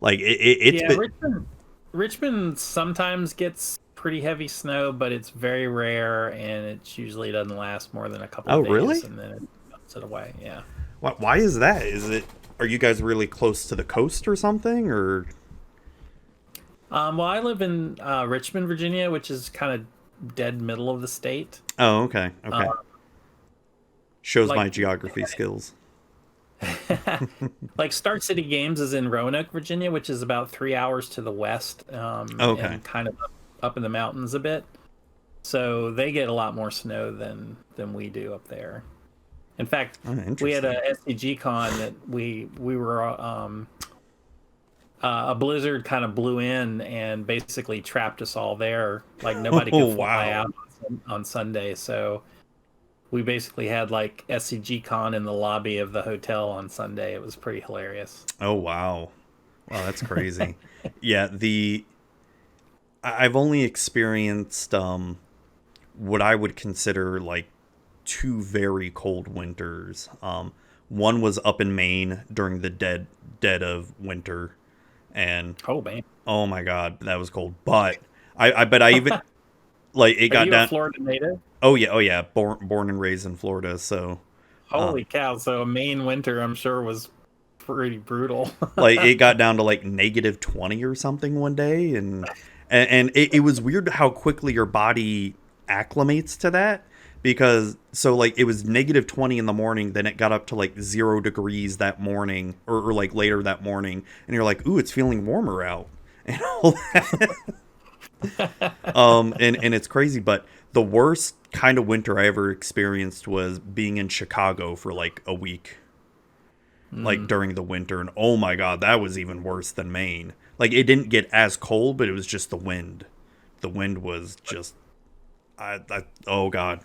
Like it's Yeah, been. Richmond sometimes gets pretty heavy snow, but it's very rare, and it usually doesn't last more than a couple Oh, of days, really? and then it melts it away. Yeah. Why is that? Are you guys really close to the coast or something, or? Well, I live in Richmond, Virginia, which is kind of dead middle of the state. Oh, okay. Okay. Shows my like- geography skills. Like Start City Games is in Roanoke, Virginia, which is about 3 hours to the west, Okay. and kind of up in the mountains a bit. So they get a lot more snow than we do up there. In fact, we had a SCG con that we were a blizzard kind of blew in and basically trapped us all there. Like nobody could fly out on Sunday, so we basically had like SCG con in the lobby of the hotel on Sunday. It was pretty hilarious. Oh wow, that's crazy. Yeah, I've only experienced what I would consider like two very cold winters. One was up in Maine during the dead of winter, and Oh man, oh my god, that was cold. But I bet I even like it are got you down. a Florida native? Oh yeah. Born and raised in Florida, so Holy cow! So a Maine winter, I'm sure, was pretty brutal. like it got down to like -20 or something one day, and it was weird how quickly your body acclimates to that, because so like it was -20 in the morning, then it got up to like 0 degrees that morning, or like later that morning, and you're like, ooh, it's feeling warmer out and all that. And it's crazy, but the worst kind of winter I ever experienced was being in Chicago for like a week, like during the winter, and oh my god, that was even worse than Maine. Like it didn't get as cold, but it was just the wind. The wind was just, oh god.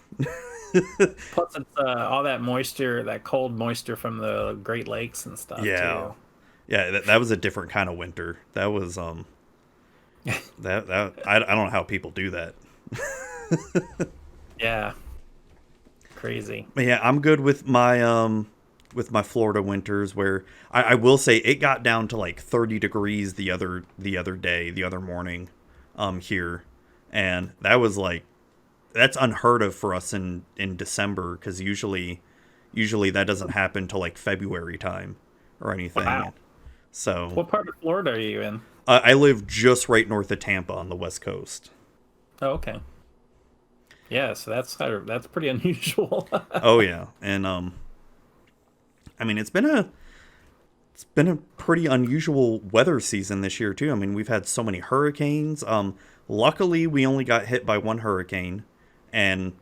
Plus, it's all that moisture, that cold moisture from the Great Lakes and stuff. Yeah, too. yeah, that was a different kind of winter. That was that I don't know how people do that. Yeah, crazy. But yeah, I'm good with my Florida winters, where I will say it got down to like 30 degrees the other morning here, and that was like, that's unheard of for us in December, because usually that doesn't happen till like February time or anything. Wow. So What part of Florida are you in? I live just right north of Tampa on the West Coast. Oh, okay. Yeah, so that's pretty unusual. Oh yeah, and I mean it's been a pretty unusual weather season this year too. I mean, we've had so many hurricanes. Luckily we only got hit by one hurricane, and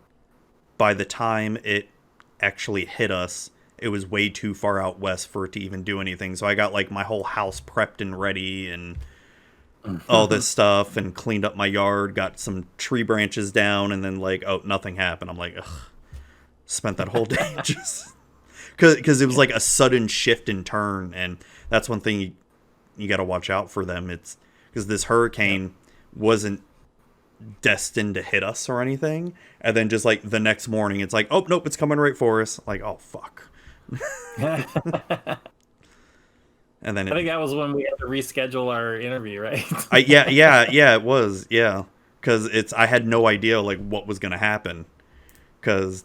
by the time it actually hit us, it was way too far out west for it to even do anything. So I got like my whole house prepped and ready and all this stuff, and cleaned up my yard, got some tree branches down, and then like, oh, nothing happened. I'm like, ugh. Spent that whole day just because it was like a sudden shift and turn, and that's one thing you got to watch out for them. It's because this hurricane wasn't destined to hit us or anything, and then just like the next morning it's like, oh nope, it's coming right for us. Like, oh fuck. And then I think that was when we had to reschedule our interview, right? yeah, it was, yeah, because I had no idea like what was gonna happen, because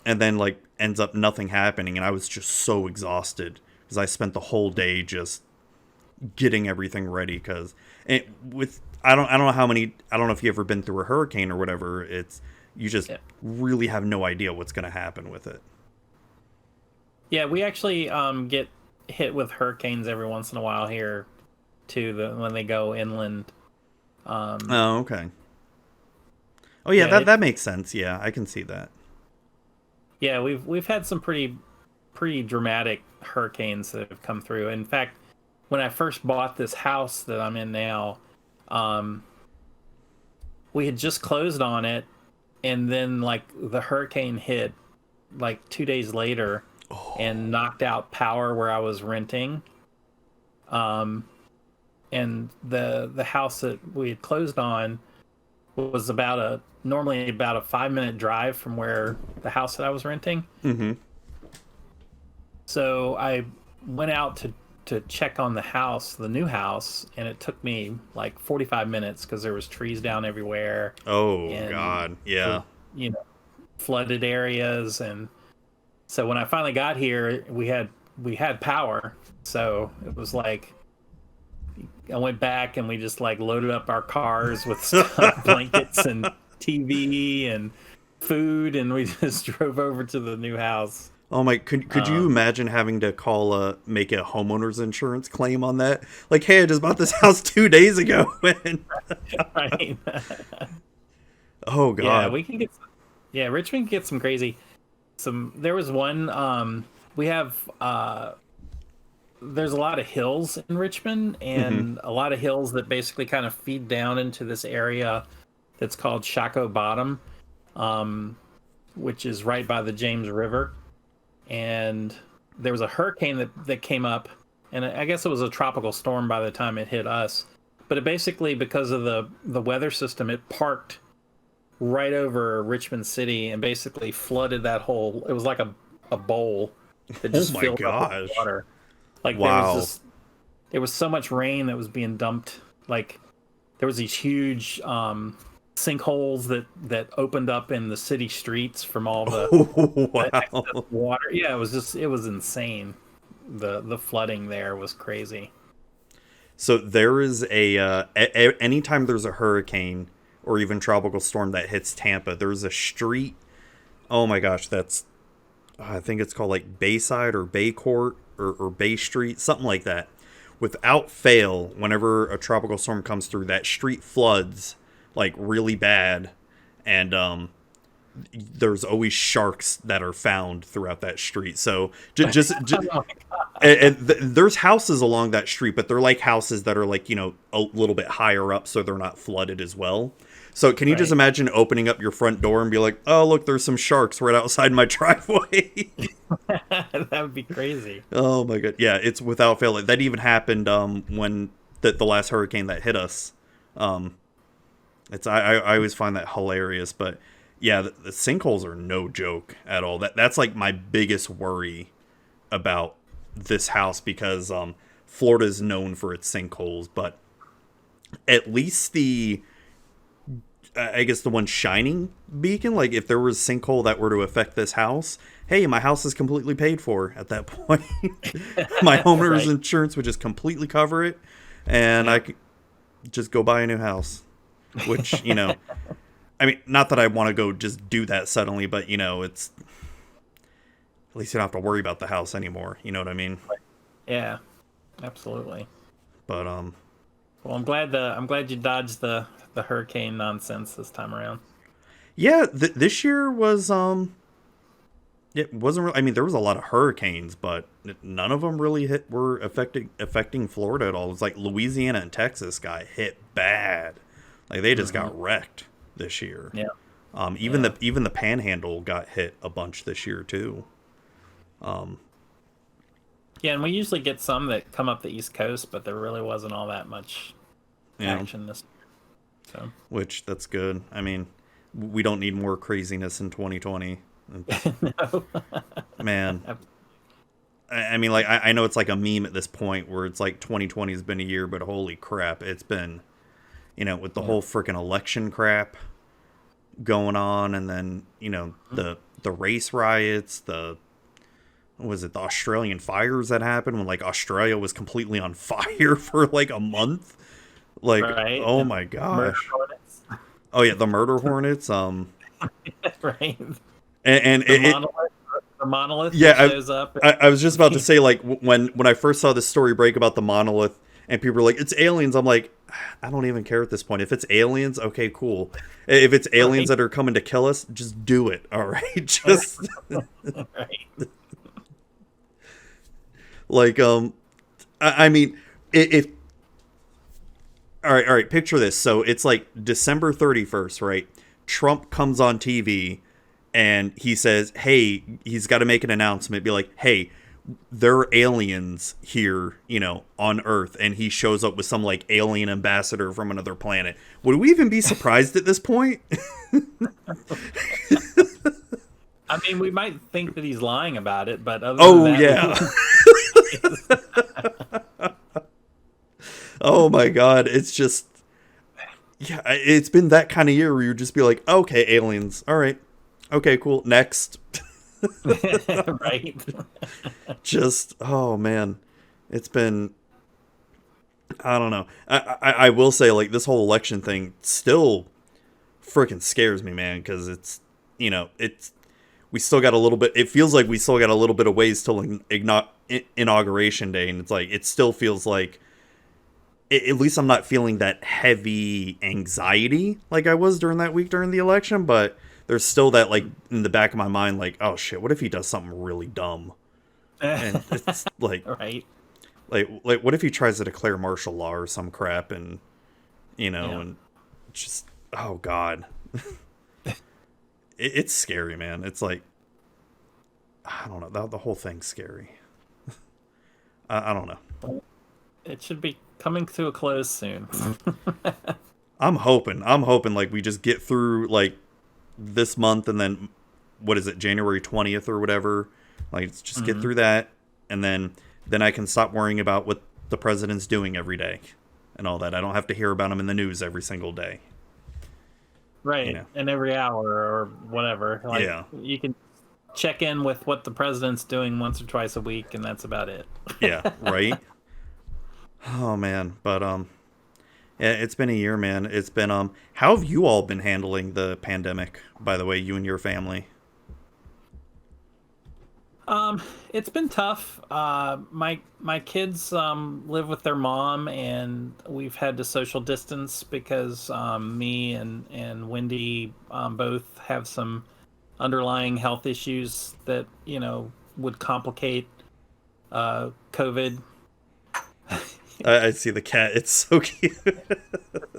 and then like ends up nothing happening, and I was just so exhausted because I spent the whole day just getting everything ready. Because with I don't know how many, I don't know if you ever been through a hurricane or whatever. It's you just really have no idea what's going to happen with it. Yeah, we actually get hit with hurricanes every once in a while here too. When they go inland. Oh, okay. Oh yeah, that makes sense. Yeah, I can see that. Yeah, we've had some pretty dramatic hurricanes that have come through. In fact, when I first bought this house that I'm in now, we had just closed on it, and then like the hurricane hit like 2 days later and knocked out power where I was renting. And the house that we had closed on was normally about a 5-minute drive from where the house that I was renting. Mm-hmm. So I went out to check on the new house, and it took me like 45 minutes because there was trees down everywhere. Oh God, yeah. Flooded areas, and so when I finally got here, we had power. So it was like I went back and we just like loaded up our cars with stuff, blankets and TV and food, and we just drove over to the new house. Oh my! Could you imagine having to make a homeowner's insurance claim on that? Like, hey, I just bought this house 2 days ago. Right. Oh God. Yeah, Richmond can get some crazy. There was one. We have. There's a lot of hills in Richmond, and a lot of hills that basically kind of feed down into this area that's called Shockoe Bottom, which is right by the James River. And there was a hurricane that came up, and I guess it was a tropical storm by the time it hit us. But it basically, because of the weather system, it parked right over Richmond City and basically flooded that whole. It was like a bowl that just filled up with water. Like wow. There was so much rain that was being dumped. Like there was these huge sinkholes that opened up in the city streets from all the water. Yeah, it was insane. The flooding there was crazy. So there is anytime there's a hurricane or even tropical storm that hits Tampa, there's a street. Oh my gosh, I think it's called like Bayside or Bay Court or Bay Street, something like that. Without fail, whenever a tropical storm comes through, that street floods like really bad, and there's always sharks that are found throughout that street. So just there's houses along that street, but they're like houses that are like, a little bit higher up, so they're not flooded as well. So can you just imagine opening up your front door and be like, oh, look, there's some sharks right outside my driveway? That would be crazy. Oh my God. Yeah, it's without fail. That even happened when the last hurricane that hit us. I always find that hilarious, but yeah, the sinkholes are no joke at all. That's like my biggest worry about this house, because Florida is known for its sinkholes, but at least I guess the one shining beacon, like if there was a sinkhole that were to affect this house, hey, my house is completely paid for at that point. My homeowner's insurance would just completely cover it, and I could just go buy a new house. Which, I mean, not that I want to go just do that suddenly, but, it's, at least you don't have to worry about the house anymore. You know what I mean? Yeah, absolutely. But, well, I'm glad you dodged the hurricane nonsense this time around. Yeah, this year was, it wasn't really, I mean, there was a lot of hurricanes, but none of them really were affecting Florida at all. It's like Louisiana and Texas got hit bad. Like they just got wrecked this year. Yeah. Even the Panhandle got hit a bunch this year too. Yeah, and we usually get some that come up the East Coast, but there really wasn't all that much action this year. So. Which that's good. I mean, we don't need more craziness in 2020. No. Man. I mean, like I know it's like a meme at this point where it's like 2020 has been a year, but holy crap, it's been. With the whole freaking election crap going on, and then, the the race riots, what was it, the Australian fires that happened when like Australia was completely on fire for like a month. Like, Right. oh And my murder gosh. hornets. Oh yeah, the murder hornets. Right. And The it monolith. The monolith that yeah, shows up. I was just about to say, like, when I first saw this story break about the monolith, and people were like, "It's aliens," I'm like, I don't even care at this point. If it's aliens, okay, cool. If it's aliens Right. that are coming to kill us, just do it. All right, just Right. like I mean, if all right, picture this. So it's like December 31st, right? Trump comes on TV and he says, "Hey," he's got to make an announcement, be like, "Hey, there are aliens here, on Earth," and he shows up with some like alien ambassador from another planet. Would we even be surprised at this point? I mean, we might think that he's lying about it, but other Oh than yeah. that, Oh my god, it's just yeah, it's been that kind of year where you just be like, "Okay, aliens. All right. Okay, cool. Next." right? Just oh man. It's been I don't know. I will say like this whole election thing still freaking scares me, man, because it's we still got a little bit. It feels like we still got a little bit of ways till inauguration day, and it's like it still feels like at least I'm not feeling that heavy anxiety like I was during that week during the election, but there's still that like in the back of my mind, like, oh shit, what if he does something really dumb? And it's like, right. like what if he tries to declare martial law or some crap, and Yeah. and just oh god, it's scary, man. It's like I don't know, the whole thing's scary. I don't know. It should be coming to a close soon. I'm hoping like we just get through like this month, and then what is it, January 20th or whatever, like let's just get through that, and then I can stop worrying about what the president's doing every day and all that. I don't have to hear about him in the news every single day. Right. And every hour or whatever. Like, Yeah. you can check in with what the president's doing once or twice a week, and that's about it. Yeah, right. Oh man, but yeah, it's been a year, man. It's been how have you all been handling the pandemic, by the way, you and your family? It's been tough. My kids live with their mom, and we've had to social distance because me and Wendy both have some underlying health issues that would complicate COVID. I see the cat. It's so cute.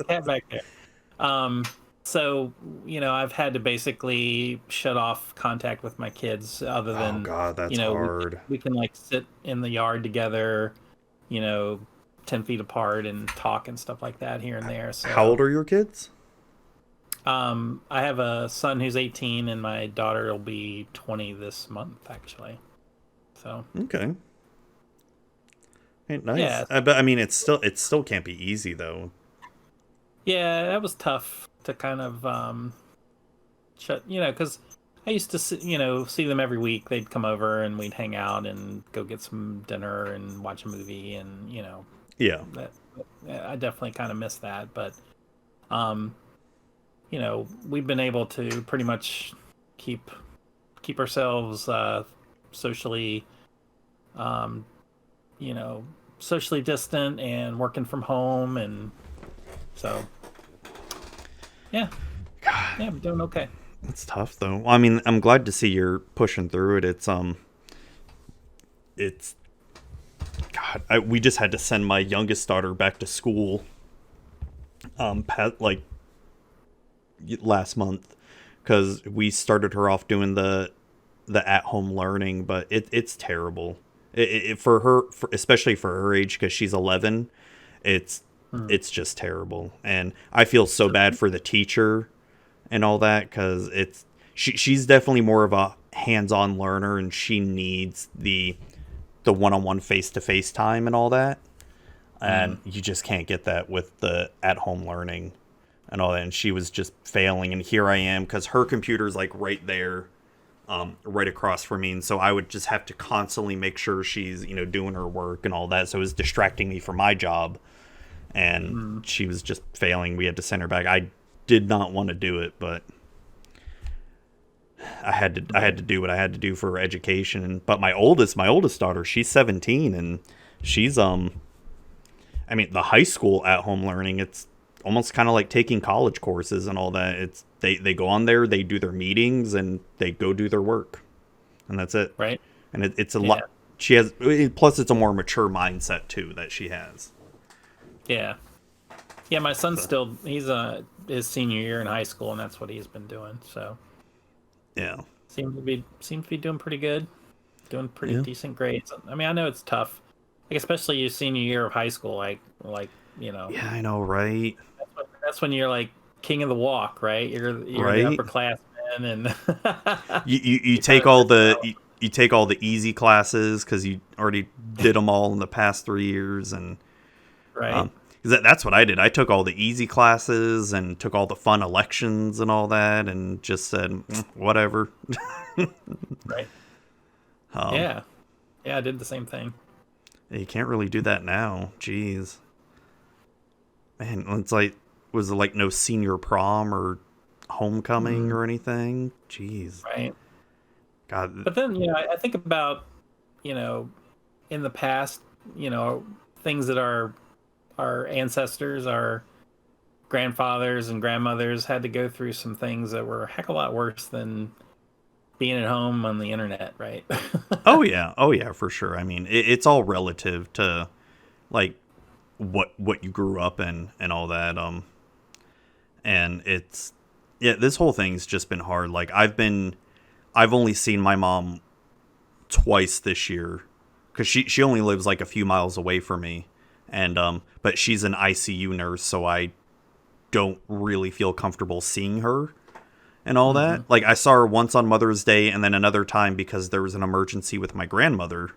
Cat back there. So I've had to basically shut off contact with my kids, other Oh than god, that's hard. we can like sit in the yard together, 10 feet apart and talk and stuff like that here and there. So How old are your kids? I have a son who's 18, and my daughter will be 20 this month, actually. So Okay. Hey, nice. Yeah. But I mean, it still can't be easy though. yeah, that was tough to kind of shut, because I used to see them every week. They'd come over and we'd hang out and go get some dinner and watch a movie, and Yeah. that I definitely kind of miss that. But we've been able to pretty much keep ourselves socially socially distant and working from home, and so yeah. God, Yeah, I'm doing okay. it's tough though. I mean, I'm glad to see you're pushing through it. It's God. We just had to send my youngest daughter back to school. Last month, because we started her off doing the at home learning, but it's terrible. For her, especially for her age, because she's 11, it's just terrible, and I feel so bad for the teacher and all that, because she's definitely more of a hands-on learner, and she needs the one-on-one face-to-face time and all that, and you just can't get that with the at-home learning and all that. And she was just failing, and here I am, because her computer's like right there, right across from me, and so I would just have to constantly make sure she's, doing her work and all that. So it was distracting me from my job, and she was just failing. We had to send her back. I did not want to do it, but I had to do what I had to do for her education. But my oldest daughter, she's 17, and she's the high school at home learning, it's almost kind of like taking college courses and all that. It's they go on there, they do their meetings, and they go do their work, and that's it. Right. And it's a lot. She has, plus it's a more mature mindset too that she has. Yeah. Yeah, my son's he's his senior year in high school, and that's what he's been doing. So yeah, seems to be doing pretty good, doing pretty decent grades. I mean, I know it's tough, like especially your senior year of high school, like Yeah, I know, right? That's when you're like king of the walk, right? You're right? the upperclassman, and you take all the you take all the easy classes because you already did them all in the past 3 years, and right. That's what I did. I took all the easy classes and took all the fun elections and all that, and just said whatever. Right. Yeah, I did the same thing. You can't really do that now. Jeez. Man, it's like, was it like no senior prom or homecoming or anything? Jeez. Right. God. But then, I think about, in the past, things that our ancestors, our grandfathers and grandmothers had to go through some things that were a heck of a lot worse than being at home on the internet, right? Oh yeah, for sure. I mean, it's all relative to like what you grew up in and all that. And this whole thing's just been hard. Like I've only seen my mom twice this year because she only lives like a few miles away from me, and but she's an ICU nurse, so I don't really feel comfortable seeing her and all that. Like I saw her once on Mother's Day, and then another time because there was an emergency with my grandmother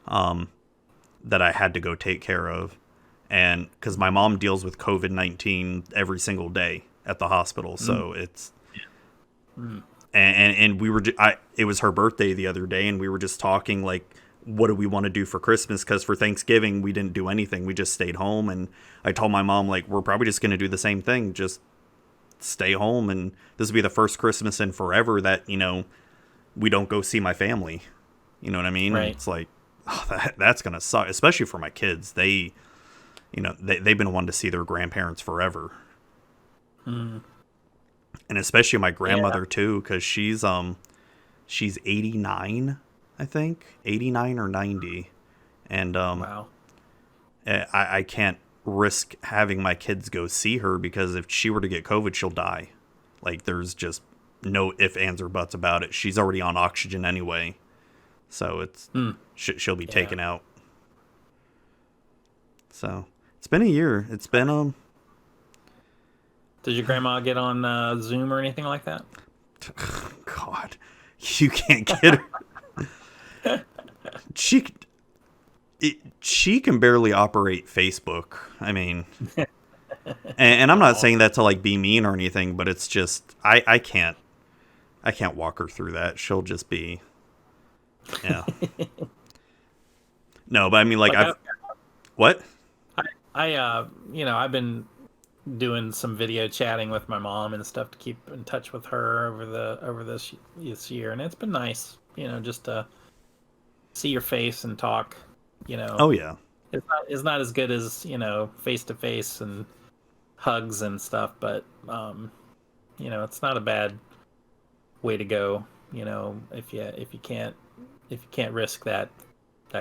that I had to go take care of, and because my mom deals with COVID-19 every single day at the hospital, so it's and we were it was her birthday the other day, and we were just talking like, what do we want to do for Christmas? Because for Thanksgiving we didn't do anything, we just stayed home, and I told my mom like, we're probably just going to do the same thing, just stay home, and this will be the first Christmas in forever that we don't go see my family. You know what I mean? Right. It's like, that's gonna suck, especially for my kids. They've been wanting to see their grandparents forever. And especially my grandmother too, because she's 89, I think 89 or 90, and wow. I can't risk having my kids go see her, because if she were to get COVID, she'll die. Like, there's just no ifs, ands, or buts about it. She's already on oxygen anyway, so it's she'll be taken out. So it's been a year. It's been Did your grandma get on Zoom or anything like that? God, you can't get her. She can barely operate Facebook. I mean, and I'm not saying that to like be mean or anything, but it's just I can't walk her through that. She'll just be, yeah. No, but I mean, like what? I've been doing some video chatting with my mom and stuff to keep in touch with her over this year, and it's been nice, just to see your face and talk. Oh yeah, it's not as good as face to face and hugs and stuff, but it's not a bad way to go, if you can't risk that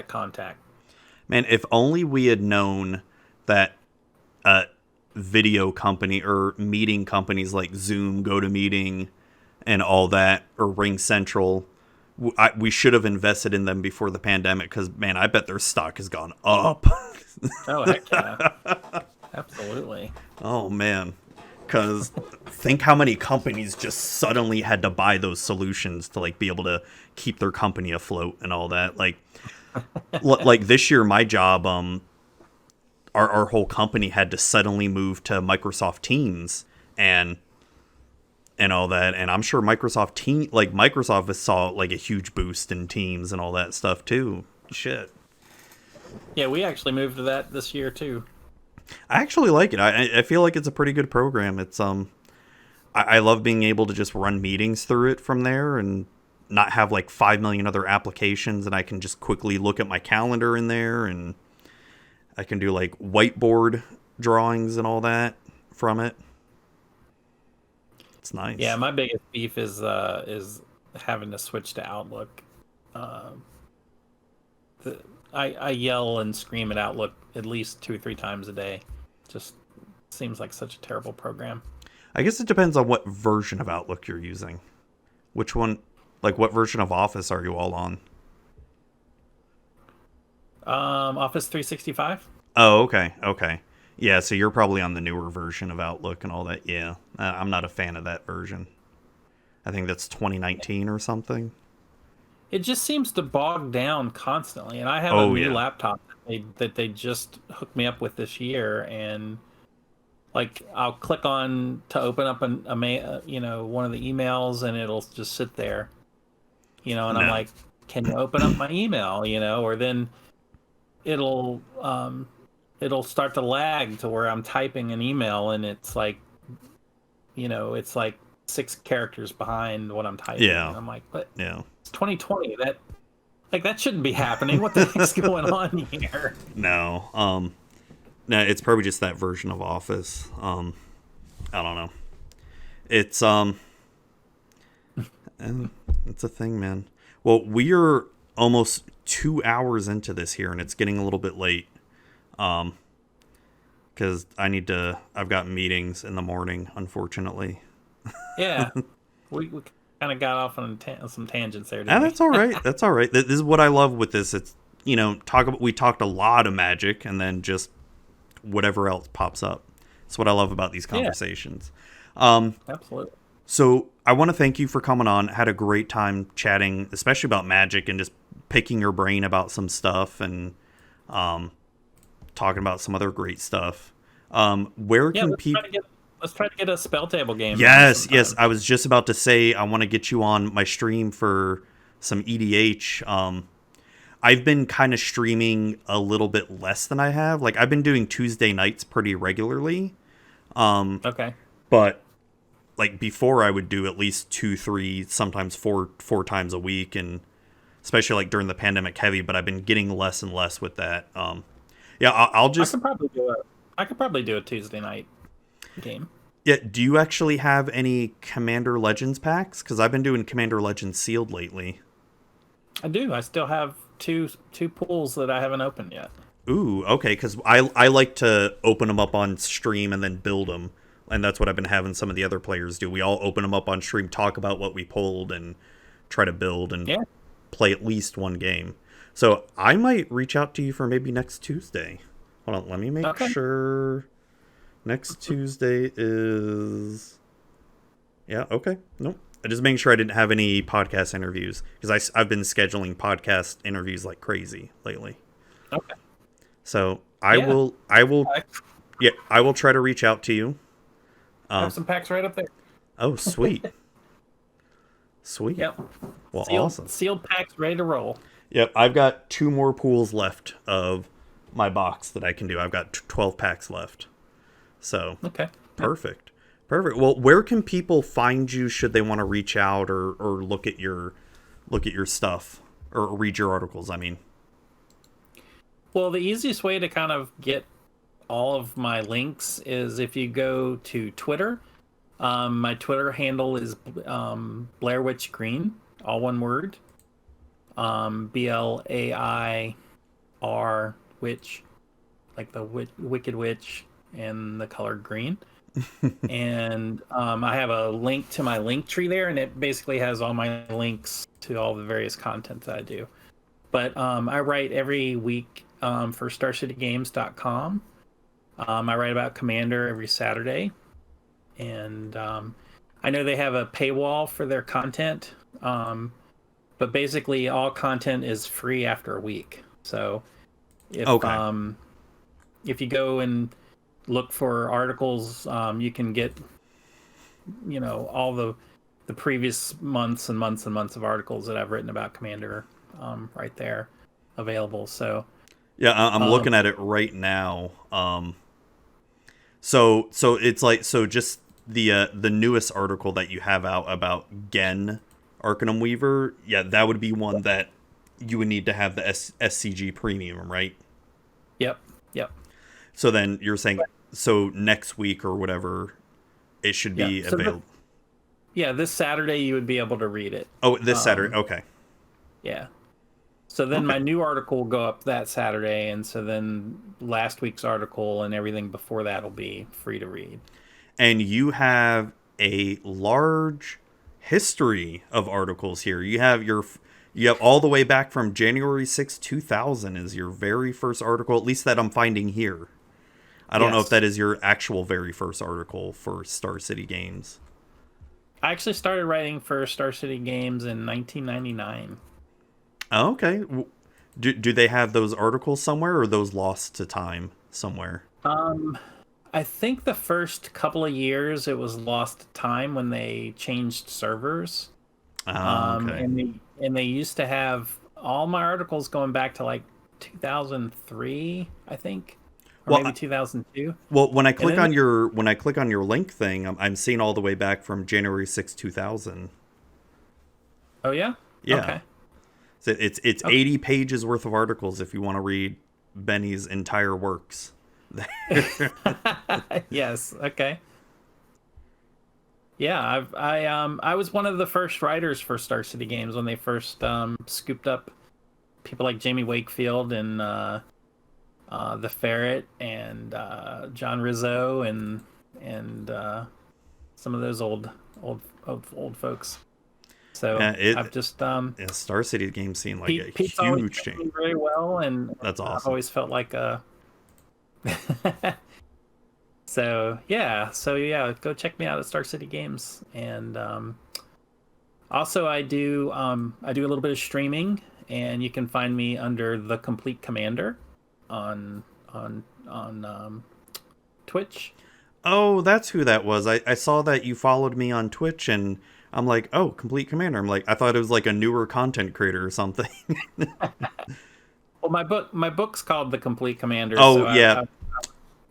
contact. Man, if only we had known that video company or meeting companies like Zoom, GoToMeeting, and all that, or Ring Central, we should have invested in them before the pandemic, because, man, I bet their stock has gone up. Oh, heck yeah. Absolutely. Oh, man. Because think how many companies just suddenly had to buy those solutions to, like, be able to keep their company afloat and all that. Like, like this year, my job, our whole company had to suddenly move to Microsoft Teams, and and all that. And I'm sure Microsoft saw like a huge boost in Teams and all that stuff too. Shit. Yeah, we actually moved to that this year too. I actually like it. I feel like it's a pretty good program. It's I love being able to just run meetings through it from there and not have like 5 million other applications, and I can just quickly look at my calendar in there, and I can do like whiteboard drawings and all that from it. It's nice. Yeah, my biggest beef is having to switch to Outlook. Uh, I yell and scream at Outlook at least 2 or 3 times a day. Just seems like such a terrible program. I guess it depends on what version of Outlook you're using. Which one, like what version of Office are you all on? Office 365. Oh, okay, okay. Yeah, so you're probably on the newer version of Outlook and all that. Yeah, I'm not a fan of that version. I think that's 2019 or something. It just seems to bog down constantly, and I have a Oh, new yeah. laptop that they just hooked me up with this year, and like I'll click on to open up one of the emails, and it'll just sit there, and I'm No. like, can you open up my email, or then it'll it'll start to lag to where I'm typing an email and it's like, it's like 6 characters behind what I'm typing, Yeah. and I'm like, but Yeah. it's 2020, that shouldn't be happening. What the heck's going on here? No. No, it's probably just that version of Office. I don't know. It's and it's a thing, man. Well, we're almost 2 hours into this here, and it's getting a little bit late. Because I've got meetings in the morning, unfortunately. Yeah, we kind of got off on some tangents there, Ah, didn't we? that's all right. That's all right. This is what I love with this. It's we talked a lot of Magic, and then just whatever else pops up. That's what I love about these Yeah, conversations. absolutely. So I want to thank you for coming on. Had a great time chatting, especially about Magic and just picking your brain about some stuff and talking about some other great stuff. Where Yeah, can people? let's try to get a spell table game in Yes, yes. sometime. I was just about to say I want to get you on my stream for some EDH. I've been kind of streaming a little bit less than I have. Like I've been doing Tuesday nights pretty regularly. Okay. But like before I would do at least 2, 3, sometimes four times a week, and especially like during the pandemic heavy, but I've been getting less and less with that. Yeah, I'll I just could probably do a I could probably do a Tuesday night game. yeah. Do you actually have any Commander Legends packs? Because I've been doing Commander Legends sealed lately. I do. I still have two pools that I haven't opened yet. Ooh, okay. Because I like to open them up on stream and then build them, and that's what I've been having some of the other players do. We all open them up on stream, talk about what we pulled, and try to build and Yeah. play at least one game. So I might reach out to you for maybe next Tuesday. Hold on, let me make Okay. sure. Next Tuesday is yeah, okay. Nope. I just making sure I didn't have any podcast interviews because I've been scheduling podcast interviews like crazy lately. Okay. So Yeah. I I will try to reach out to you. have some packs right up there. Oh, sweet. Sweet. Yep. Well, awesome. Sealed packs ready to roll. Yep, I've got 2 more pools left of my box that I can do. I've got 12 packs left. So, Okay. perfect. Perfect. Well, where can people find you should they want to reach out or look at your stuff or read your articles, I mean. Well, the easiest way to kind of get all of my links is if you go to Twitter. My Twitter handle is Blair Witch Green, all one word. BLAIR Witch, like the Wicked Witch, and the color green. And I have a link to my link tree there, and it basically has all my links to all the various content that I do. But I write every week for StarCityGames.com. I write about Commander every Saturday, and I know they have a paywall for their content, but basically all content is free after a week. So Okay. if you go and look for articles, you can get all the previous months and months and months of articles that I've written about Commander right there available. So yeah, I'm looking at it right now. So it's like, so just the newest article that you have out about Gen Arcanum Weaver, yeah, that would be one that you would need to have the SCG premium, right? Yep. So then you're saying, so next week or whatever, it should be available. This Saturday you would be able to read it. Oh, this Saturday. Okay. Yeah. So then my new article will go up that Saturday, and so then last week's article and everything before that will be free to read. And you have a large history of articles here. You have all the way back from January 6, 2000 is your very first article, at least that I'm finding here. I don't know if that is your actual very first article for Star City Games. I actually started writing for Star City Games in 1999. Oh, okay. Do they have those articles somewhere, or are those lost to time somewhere? I think the first couple of years it was lost to time when they changed servers. Okay. And they used to have all my articles going back to like 2003, I think. Or maybe 2002. Well, when I click on your link thing, I'm seeing all the way back from January 6, 2000. Oh yeah? Yeah. Okay. So it's 80 pages worth of articles if you want to read Benny's entire works. Yes, okay. Yeah, I was one of the first writers for Star City Games when they first scooped up people like Jamie Wakefield and the Ferret and John Rizzo and some of those old folks. So I've just Star City Games scene like Pete's a huge change. Very well, and that's awesome. I've always felt like a. So go check me out at Star City Games, and also I do a little bit of streaming, and you can find me under The Complete Commander on Twitch. Oh, that's who that was. I saw that you followed me on Twitch, and I'm like, oh, Complete Commander. I'm like, I thought it was like a newer content creator or something. Well, my book's called The Complete Commander. Oh, so yeah.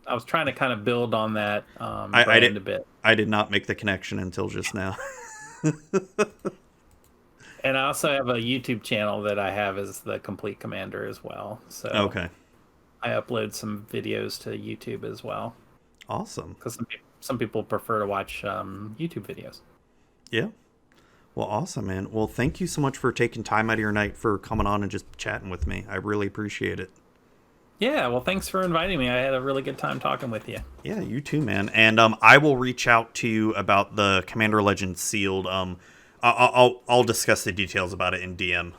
I was trying to kind of build on that brand a bit. I did not make the connection until just now. And I also have a YouTube channel that I have as The Complete Commander as well. So okay. I upload some videos to YouTube as well. Awesome. Because some people prefer to watch YouTube videos. Yeah. Well, awesome, man. Well, thank you so much for taking time out of your night for coming on and just chatting with me. I really appreciate it. Yeah, well, thanks for inviting me. I had a really good time talking with you. Yeah, you too, man. And I will reach out to you about the Commander Legends sealed. I'll discuss the details about it in DM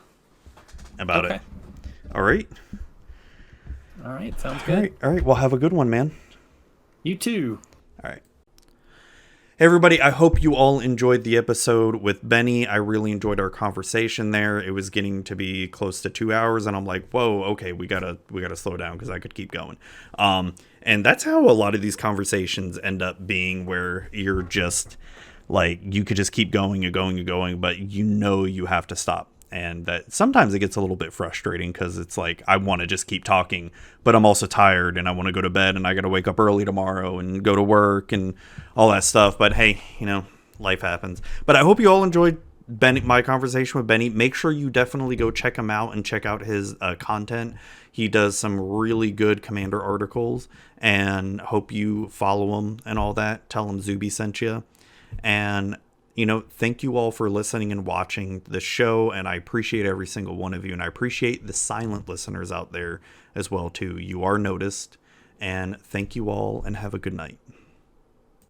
about it. All right. All right, sounds good. All right. Well, have a good one, man. You too. All right. Hey everybody, I hope you all enjoyed the episode with Benny. I really enjoyed our conversation there. It was getting to be close to 2 hours, and I'm like, whoa, okay, we gotta slow down because I could keep going. And that's how a lot of these conversations end up being, where you're just like, you could just keep going and going and going, but you have to stop. And that sometimes it gets a little bit frustrating because it's like, I want to just keep talking, but I'm also tired and I want to go to bed and I got to wake up early tomorrow and go to work and all that stuff. But hey, life happens. But I hope you all enjoyed my conversation with Benny. Make sure you definitely go check him out and check out his content. He does some really good Commander articles, and hope you follow him and all that. Tell him Zuby sent you. And thank you all for listening and watching the show, and I appreciate every single one of you, and I appreciate the silent listeners out there as well too. You are noticed, and thank you all, and have a good night.